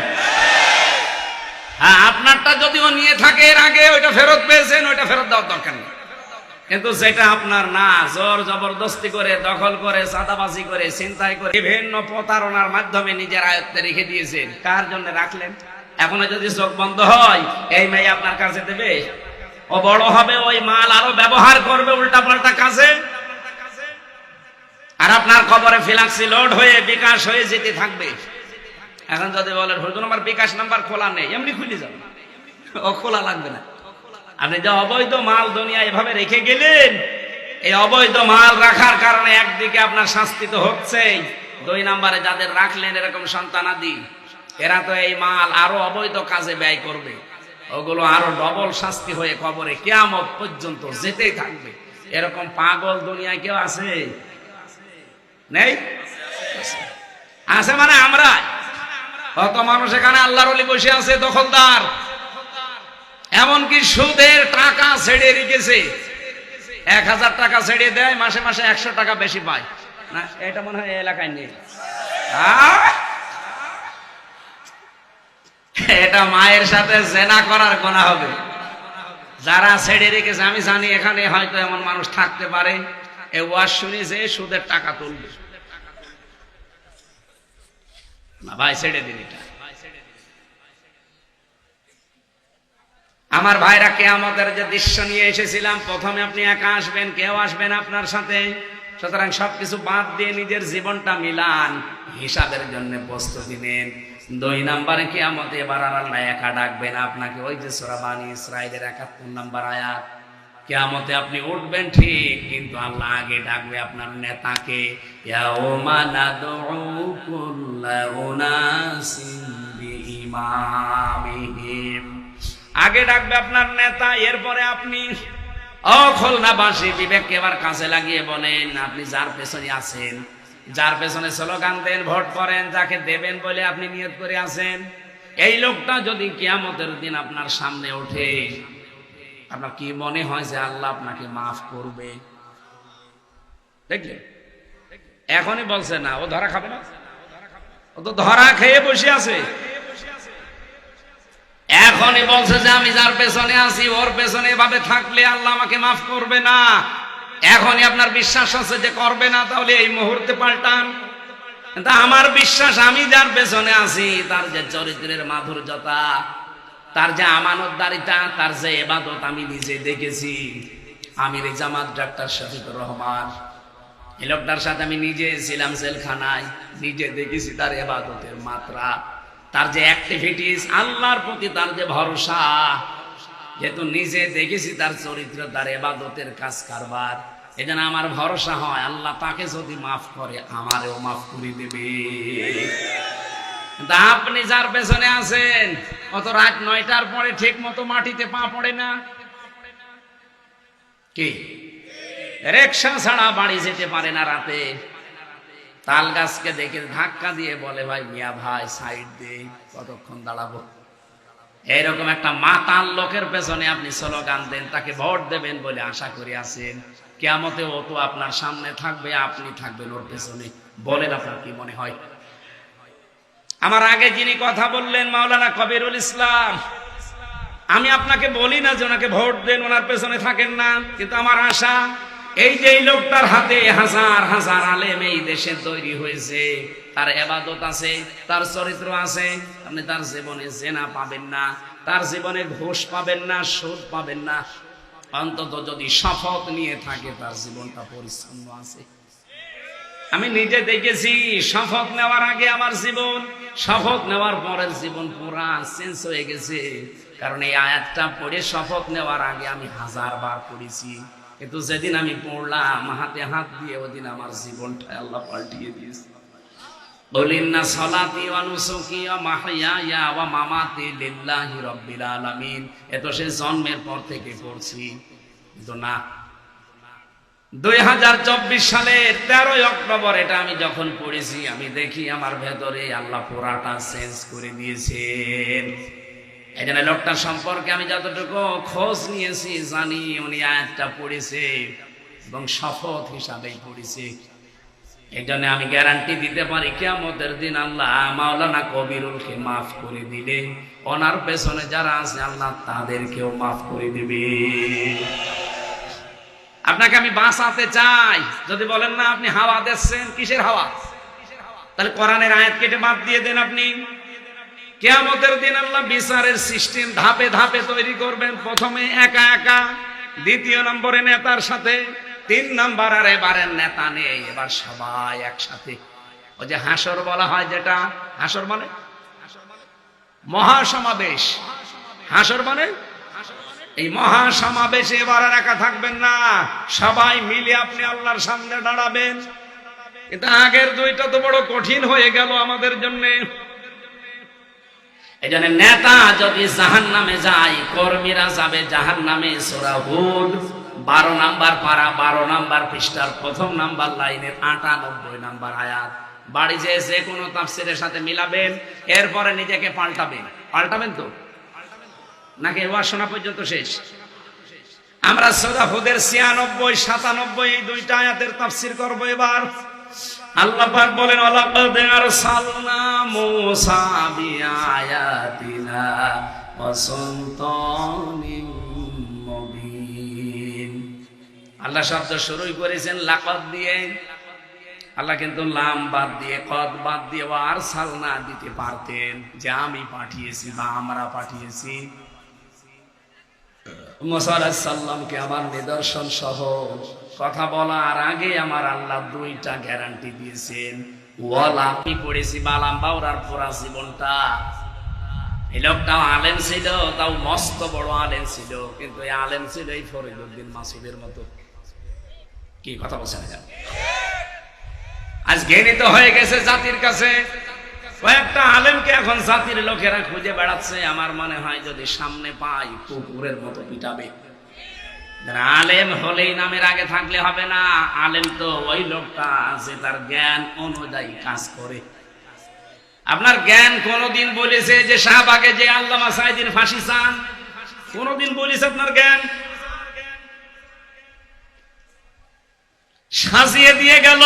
হ্যাঁ, আপনারটা যদিও নিয়ে থাকে এর আগে, ওইটা ফেরত পেয়েছেন, ওইটা ফেরত দেওয়ার দরকার নেই। কিন্তু যেটা আপনার না, জোর জবরদস্তি করে, দখল করে, চাঁদাবাজি করে, ছিনতাই করে, বিভিন্ন প্রতারণার মাধ্যমে নিজের আয়ত্তে রেখে দিয়েছেন, কার জন্য রাখলেন? এখনো যদি চোখ বন্ধ হয়, এই মেয়ে আপনার কাছে দেবে, ও বড় হবে, ওই মাল আরো ব্যবহার করবে উল্টা পাল্টা কাজে, আর আপনার খবরে ফিলাক্সি লোড হয়ে বিকাশ হয়ে যেতে থাকবে। এখন যদি বলেন হুজুর আমার বিকাশ নাম্বার খোলা নেই, এমনি খুলে যাবে, ও খোলা লাগবে না। আপনি যে অবৈধ মাল দুনিয়া এভাবে রেখে গেলেন, এই অবৈধ মাল রাখার কারণে একদিকে আপনার শাস্তি তো হচ্ছেই, 2 নাম্বারে যাদের রাখলেন এরকম সন্তানাদি, এরা তো এই মাল আরো অবৈধ কাজে ব্যয় করবে, ওগুলো আরো ডবল শাস্তি হয়ে কবরে কিয়ামত পর্যন্ত যেতেই থাকবে। এরকম পাগল দুনিয়ায় কেউ আছে? নেই? আছে মানে আমরা। কত মানুষ এখানে আল্লাহর ওলি বসে আছে, দখলদার, এমনকি সুদের টাকা ছেড়ে রেখেছে। 1000 টাকা ছেড়ে দেয়, মাসে মাসে 100 টাকা বেশি পায় না। এটা মনে হয় এলাকায় নেই। এটা মায়ের সাথে জেনা করার গুনাহ হবে। যারা ছেড়ে রেখেছে, আমি জানি এখানে হয়তো এমন মানুষ থাকতে পারে, এ ওয়াজ শুনে যে সুদের টাকা তুলবে না। ভাই ছেড়ে দিন এটা। আমার ভাইরা, কিয়ামতের যে দৃশ্য নিয়ে এসেছিলাম, প্রথমে আপনি একা আসবেন, কেউ আসবেন আপনার সাথে। সুতরাং সবকিছু বাদ দিয়ে নিজের জীবনটা মিলান, হিসাবের জন্য প্রস্তুতি নেন। 2 নাম্বারে কিয়ামতে এবার আর আল্লাহ একা ডাকবেন আপনাকে। ওই যে সূরা বানী ইসরাঈলের 71 নাম্বার আয়াত, কিয়ামতে আপনি উঠবেন ঠিক, কিন্তু আল্লাহ আগে ডাকবে আপনার নেতাকে, ইয়াউমা নাদউ কুল্লা উনাসিন ইমামিহিম। আগে ডাকবে আপনার নেতা, এরপরে আপনি। ও খুলনাবাসী, বিবেককে এবার কাজে লাগিয়ে বলেন, আপনি যার পেছনে আছেন, যার পেছনে স্লোগান দেন, ভোট করেন, যাকে দেবেন বলে আপনি নিয়ত করে আছেন, এই লোকটা যদি কিয়ামতের দিন আপনার সামনে ওঠে, আপনার কি মনে হয় যে আল্লাহ আপনাকে মাফ করবে? দেখলেন, এখনই বলছে না ও ধরা খাবে না, ও তো ধরা খেয়ে বসে আছে। এখনই বলছে যে আমি যার পেছনে আছি ওর পেছনে এভাবে থাকলে আল্লাহ আমাকে মাফ করবে না। এখনই আপনার বিশ্বাস আছে যে করবে না, তাহলে এই মুহূর্তে পাল্টান। কিন্তু আমার বিশ্বাস, আমি যার পেছনে আছি তার যে চরিত্রের মাধুর্যতা, তার যে আমানতদারিতা, তার যে ইবাদত আমি নিজে দেখেছি। আমির জামাত ডাক্তার শফিকুর রহমান, এই লোকটার সাথে আমি নিজে ছিলাম জেলখানায়, নিজে দেখেছি তার ইবাদতের মাত্রা, তার যে অ্যাক্টিভিটিস, আল্লাহর প্রতি তার যে ভরসা, যেহেতু নিজে দেখেছি তার চরিত্র, তার ইবাদতের কাজ কারবার, এজন্য আমার ভরসা হয় আল্লাহ তাকে যদি মাফ করে আমারেও মাফ করে দেবে। কিন্তু আপনি যার পেছনে আছেন, অত রাত 9টার পরে ঠিক মতো মাটিতে পা পড়ে না। কি রিকশা ছাড়া বাড়ি যেতে পারে না রাতে, তাল গাছকে দেখে ধাক্কা দিয়ে বলে, ভাই মিয়া ভাই সাইড দে, কতক্ষণ দাঁড়াবো? এইরকম একটা মাতাল লোকের পেছনে আপনি স্লোগান দেন, তাকে ভোট দেবেন বলে আশা করে আছেন, কিয়ামতে ও তো আপনার সামনে থাকবে, আপনি থাকবেন ওর পেছনে। বলেন আপনার কি মনে হয়? আমার আগে যিনি কথা বললেন মাওলানা কবিরুল ইসলাম, আমি আপনাকে বলি না যে ওনাকে ভোট দেন, ওনার পেছনে থাকেন না, কিন্তু আমার আশা এই যে এই লোকটার হাতে হাজার হাজার আলেম এই দেশে তৈরি হয়েছে, তার ইবাদত আছে, তার চরিত্র আছে, আপনি তার জীবনে জেনা পাবেন না, তার জীবনে ঘুষ পাবেন না, সুদ পাবেন না, অন্তত যদি শপথ নিয়ে থাকে তার জীবনটা পরিচ্ছন্ন আছে। আমি নিজে দেখেছি, শপথ নেওয়ার আগে আমার জীবন, শপথ নেওয়ার পরের জীবন পুরা চেঞ্জ হয়ে গেছে। কারণ এই আয়াতটা পড়ে শপথ নেওয়ার আগে আমি 1000 বার পড়েছি, কিন্তু যেদিন আমি পড়লাম হাতে হাত দিয়ে, ওদিন আমার জীবনটা আল্লাহ পাল্টিয়ে দিয়েছে। বলিনা সলাতি ওয়া নুসুকি ওয়া মাহইয়া ওয়া মামাতি লিল্লাহি রাব্বিল আলামিন, এত সে জন্মের পর থেকে পড়ছি, কিন্তু না, 2024 সালের 13 অক্টোবর এটা আমি যখন পড়েছি, আমি দেখি আমার ভেতরে আল্লাহ পুরাটা চেঞ্জ করে দিয়েছেন। এই জন্য লোকটা সম্পর্কে আমি যতটুকু খোঁজ নিয়েছি, জানি উনি আয়াতটা পড়েছে এবং শপথ হিসাবেই পড়েছে। এই জন্য আমি গ্যারান্টি দিতে পারি কিয়ামতের দিন আল্লাহ মাওলানা কবিরুলকে মাফ করে দিলে ওনার পেছনে যারা আছে আল্লাহ তাদেরকেও মাফ করে দিবে। আপনাকে আমি বাঁচাতে চাই। যদি বলেন না আপনি হাওয়া দিচ্ছেন, কিসের হাওয়া? তাহলে কোরআনের আয়াত কেটে বাদ দিয়ে দেন। আপনি কিয়ামতের দিন আল্লাহ বিচারের সিস্টেম ধাপে ধাপে তৈরি করবেন। প্রথমে একা একা, দ্বিতীয় নম্বরে নেতার সাথে, 3 নম্বর আর এবারের নেতা নেই, এবার সবাই একসাথে। ওই যে হাসর বলা হয়, যেটা হাসর মানে মহাসমাবেশ, হাসর মানে এই মহাসমাবেশে এবার আর একা থাকবেন না, সবাই মিলে আপনি আল্লাহর সামনে দাঁড়াবেন। কিন্তু আগের দুইটা তো বড় কঠিন হয়ে গেল আমাদের জন্য। এই জন্য নেতা যদি জাহান্নামে যায়, কর্মীরা যাবে জাহান্নামে। সূরা হুদ 12 নম্বর পারা, 12 নম্বর পৃষ্ঠার 1ম নম্বর লাইনের 98 নম্বর আয়াত। বাড়ি যেয়ে যে কোনো তাফসীরের সাথে মিলাবেন, এরপরে নিজেকে পাল্টাবেন। পাল্টাবেন তো নাকি ওয়াজ শোনা পর্যন্ত শেষ? আমরা সূরা হুদের 96, 97 এই দুইটা আয়াতের তাফসীর করব এবার। আল্লাহ পাক বলেন, ওয়ালাকাদ আরসালনা মূসা বিআয়াতিনা ওয়া সুলতানিন মুবিন। আল্লাহ শব্দ শুরুই করেছেন লাকাদ দিয়ে। আল্লাহ কিন্তু লাম বাদ দিয়ে, কদ বাদ দিয়ে আরসালনা দিতে পারতেন, যে আমি পাঠিয়েছি বা আমরা পাঠিয়েছি মুসা আলাইহিস সালামকে আমার নিদর্শন সহ। কথা বলার আগে আমার আল্লাহ দুইটা গ্যারান্টি দিয়েছেন। ওয়ালা আমি পড়েছি বালাম বাউরার পুরা জীবনটা। এই লোকটাও আলেম ছিল, তাও মস্ত বড় আলেম ছিল, কিন্তু এই আলেম ছিল এই ফরিদউদ্দিন মাসুদের মতো। কি কথা বলছেন? আজ ঘৃণিত হয়ে গেছে জাতির কাছে। কয়েকটা আলেমকে এখন জাতির লোকেরা খুঁজে বেড়াচ্ছে, আমার মনে হয় যদি সামনে পাই কুকুরের মতো পিটাবে। আলেম হলেই নামের আগে থাকলে হবে না, আলেম তো ওই লোকটা আছে তার জ্ঞান অনুযায়ী কাজ করে। আপনার জ্ঞান কোনদিন বলেছে যে শাহবাগে যে আল্লামা সাঈদীর ফাঁসি চান? কোনদিন বলেছে আপনার জ্ঞান? সাজিয়ে দিয়ে গেল,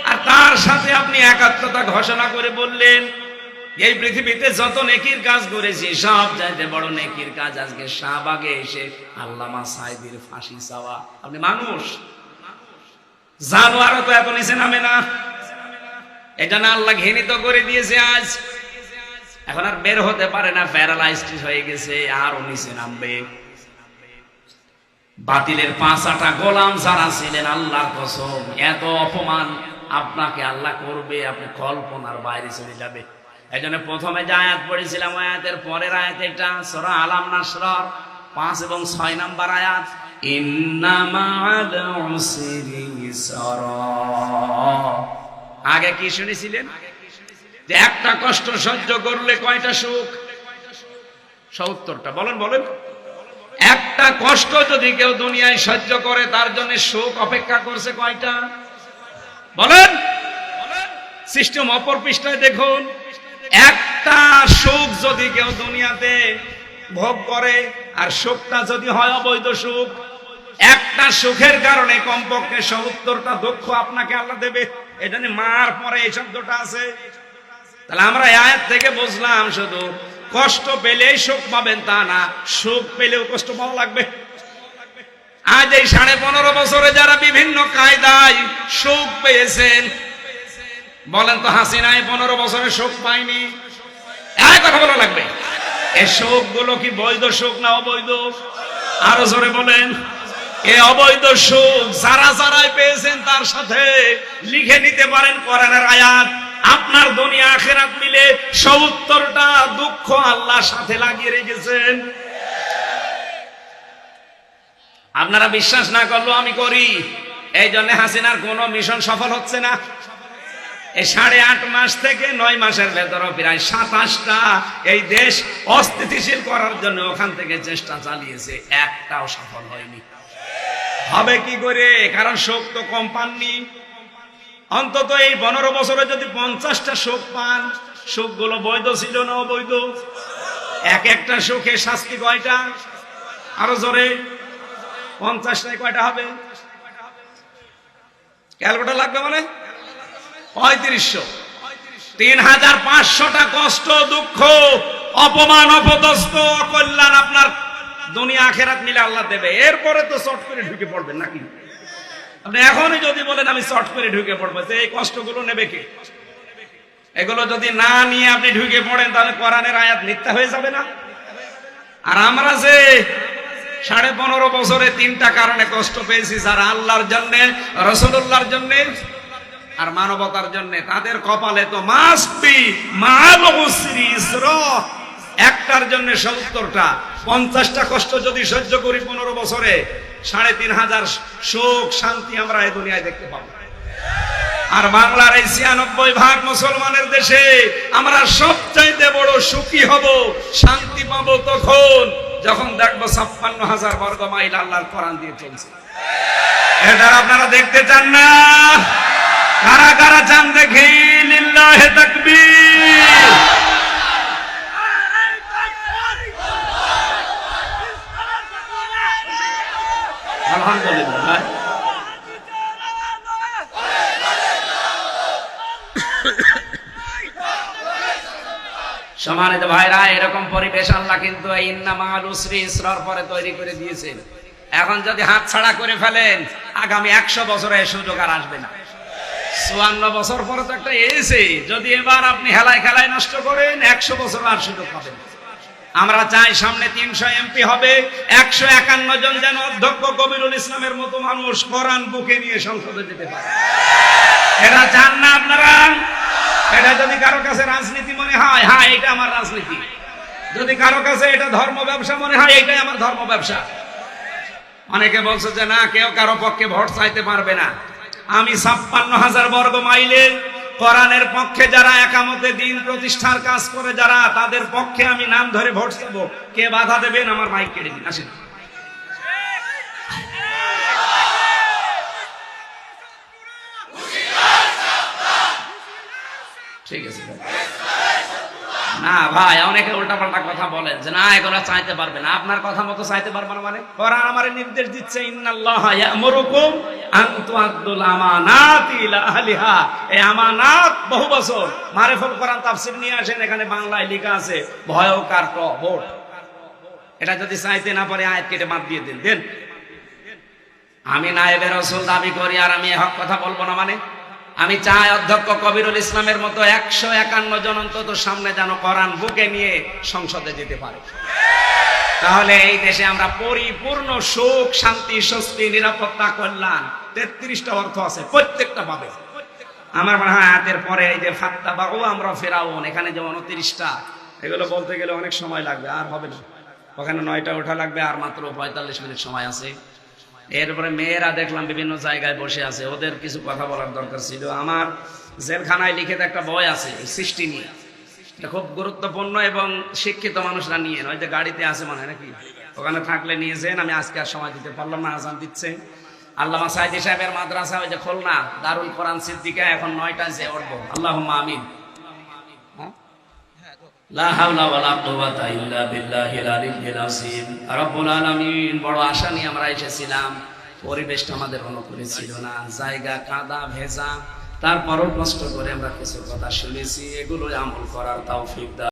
আর তার সাথে আপনি একাত্মতা ঘোষণা করে বললেন এই পৃথিবীতে যত নেকির কাজ করেছি সব চাইতে বড় নেকির কাজ আজকে শাহবাগে এসে আল্লামা সাঈদীর ফাঁসি চাওয়া। আপনি মানুষ, জানোয়ারও তো এত নিচে নামে না। এটা না আল্লাহ ঘৃণিত করে দিয়েছে আজ, এখন আর বের হতে পারে না, প্যারালাইজড হয়ে গেছে, আরো নিচে নামবে। বাতিলের 5 গোলাম যারা ছিলেন, আল্লাহর কসম এত অপমান আপনাকে আল্লাহ করবে, আপনি কল্পনার বাইরে চলে যাবে। এই জন্য প্রথমে যে আয়াত পড়েছিলাম আয়াতের পরের আয়াত এটা সূরা আলাম নাসর 5 এবং 6 নম্বর আয়াত, ইন্না মা'আল উসরি ইসরা। আগে কি শুনেছিলেন যে একটা কষ্ট সহ্য করলে কয়টা সুখ? 70টা। বলেন বলেন, একটা কষ্ট যদি কেউ দুনিয়ায় সহ্য করে তার জন্য সুখ অপেক্ষা করছে কয়টা? বলেন। সিস্টেম অপর পৃষ্ঠায় দেখুন, একটা সুখ যদি কেউ দুনিয়াতে ভোগ করে, আর সুখটা যদি হয় অবৈধ সুখ, একটা সুখের কারণে কমপক্ষে 70টা দুঃখ আপনাকে আল্লাহ দেবে। এটা নিয়ে মার পরে এই শব্দটা আছে। তাহলে আমরা আয়াত থেকে বুঝলাম শুধু কষ্ট পেলেই সুখ পাবেন তা না, সুখ পেলেও কষ্ট পাওয়া লাগবে। আজ এই 15.5 বছরে যারা বিভিন্ন কায়দায় সুখ পেয়েছেন, বলেন তো হাসিনায় 15 বছরে সুখ পায়নি? এক কথা বলা লাগবে, এই সুখ গুলো কি বৈধ সুখ না অবৈধ? আরো জোরে বলেন। এই অবৈধ সুখ যারা যারাই পেয়েছেন তার সাথে লিখে নিতে পারেন কোরআনের আয়াত, আপনার দুনিয়া আখিরাত মিলে 70টা দুঃখ আল্লাহর সাথে লাগিয়ে রেখেছেন। আপনারা বিশ্বাস না করলেও আমি করি। এই জন্য হাসিনার কোন মিশন সফল হচ্ছে না। এই 8.5 মাস থেকে 9 মাসের ভেতরে প্রায় 27টা এই দেশ অস্থিতিশীল করার জন্য ওখান থেকে চেষ্টা চালিয়েছে, একটাও সফল হয়নি। হবে কি করে? কারণ শোক তো কম পাননি। অন্তত এই 15 বছরে যদি 50টা শোক পান, শোকগুলো বৈধ ছিল না অবৈধ? এক একটা শোকে শাস্তি কয়টা? আরো জোরে, 50টায় কয়টা হবে? ক্যালকুলেটর লাগবে মানে 3500। 3500টা কষ্ট, দুঃখ, অপমান, অপদস্থ, অকল্যাণ আপনার দুনিয়া আখিরাত মিলে আল্লাহ দেবে। এরপরে তো চট করে ঢুকে পড়বেন নাকি? আপনি এখনই যদি বলেন আমি চট করে ঢুকে পড়বো, এই কষ্টগুলো নেবে কে? এগুলো যদি না নিয়ে আপনি ঢুকে পড়েন তাহলে কোরআনের আয়াত মিথ্যা হয়ে যাবে না? আর আমরা যে 15.5 বছরে 3টা কারণে কষ্ট পেয়েছি, যারা আল্লাহর জন্য, রাসূলুল্লাহর জন্য আর মানবতার জন্য, তাদের কপালে তো মাস্ট বি মা'আল উসরি ইসরা। একটার জন্য 70টা, 50টা কষ্ট যদি সহ্য করি 15 বছরে, 3500 সুখ শান্তি আমরা এই দুনিয়ায় দেখতে পাবো। আর বাংলার এই 96% মুসলমানের দেশে আমরা সবচাইতে বড় সুখী হব, শান্তি পাবো তখন যখন দেখবো 56,000 বর্গ মাইল আল্লাহর কোরআন দিয়ে চলছে। এটা আপনারা দেখতে চান না? কারা কারা চান দেখি? লিল্লাহি তাকবীর। আলহামদুলিল্লাহ। সম্মানিত ভাইরা, এরকম পরিবেশ আল্লাহ কিন্তু ইন্না মা'আল উসরি ইসরার পরে তৈরি করে দিয়েছেন। এখন যদি হাত ছাড়া করে ফেলেন, আগামী 100 বছরে এই সুযোগ আর আসবে না। 54 বছর পরে তো একটা এসে, যদি এবার আপনি হেলায় খেলায় নষ্ট করেন, 100 বছর আর সুযোগ পাবেন। আমরা চাই সামনে 300 এমপি হবে, 151 জন যেন অধ্যক্ষ কবিরুল ইসলামের মতো মানুষ কোরআন বুকে নিয়ে সংসদে যেতে পারে। এটা চান না আপনারা? এটা যদি কারো কাছে রাজনীতি মনে হয়, হ্যাঁ এটা আমার রাজনীতি। যদি কারো কাছে এটা ধর্ম ব্যবসা মনে হয়, এটাই আমার ধর্ম ব্যবসা। অনেকে বলছে যে না, কেউ কারো পক্ষে ভোট চাইতে পারবে না। আমি 56,000 বর্গ মাইলে কোরআনের পক্ষে যারা একামতে দিন প্রতিষ্ঠার কাজ করে যারা, তাদের পক্ষে আমি নাম ধরে ভোট দেব। কে বাধা দেবেন? আমার মাইক কেড়ে দিন, আসেন। ঠিক আছে না ভাই, অনেকে উল্টাপাল্টা কথা বলেন যে না এগুলো চাইতে পারবে না। আপনার কথা মতো চাইতে পারবে না মানে? কোরআন আমারে নির্দেশ দিচ্ছে, ইন্নাল্লাহা ইয়ামুরুকুম আন তুআদ্দুল আমানাতি ইলা আহলিহা। এই আমানাত বহু বছর মারিফুল কোরআন তাফসীর নিয়ে আসেন, এখানে বাংলায় লেখা আছে ভয়ঙ্কর ভোট। এটা যদি চাইতে না পারে আয়াত কেটে বাদ দিয়ে দেন। দেন, আমি নায়েবে রাসূল দাবি করি আর আমি হক কথা বলবো না মানে? আমি চাই অধ্যক্ষ কবিরুল ইসলামের মতো 151 জন অন্তত সামনে যেন কোরআন বুকে নিয়ে সংসদে যেতে পারে। তাহলে এই দেশে আমরা পরিপূর্ণ সুখ, শান্তি, স্বস্তি, নিরাপত্তা, কল্যাণ 33টা অর্থ আছে, প্রত্যেকটা পাবে। আমার মনে হয় আয়াতের পরে এই যে ফাত্তাবাউ আমরা ফেরাউন, এখানে যে 29টা, এগুলো বলতে গেলে অনেক সময় লাগবে, আর হবে না। ওখানে 9টা ওঠা লাগবে, আর মাত্র 45 মিনিট সময় আছে। এরপরে মেয়েরা দেখলাম বিভিন্ন জায়গায় বসে আছে, ওদের কিছু কথা বলার দরকার ছিল। আমার জেলখানায় লিখিত একটা বই আছে সৃষ্টি নিয়ে, এটা খুব গুরুত্বপূর্ণ এবং শিক্ষিত মানুষরা নিয়ে, ওই যে গাড়িতে আছে মনে হয় নাকি, ওখানে থাকলে নিয়েছেন। আমি আজকে আর সময় দিতে পারলাম না, আজান দিচ্ছে। আল্লামা সাইদি সাহেবের মাদ্রাসা, ওই যে খুলনা দারুল কোরআন সিদ্দিকা, এখন 9টায় যে উঠবো। আল্লাহুম্মা আমিন। লা হাওলা ওয়ালা কুওয়াতা ইল্লা বিল্লাহিল আলিয়্যিল আযীম। রব্বুল আলামিন, বড় আশা নিয়ে আমরা এসেছিলাম, পরিবেশটা আমাদের অনুকূলে ছিল না, জায়গা কাদা ভেজা, তারপরও কষ্ট করে আমরা কিছু কথা শুনেছি, এগুলো আমল করার তৌফিক দাও।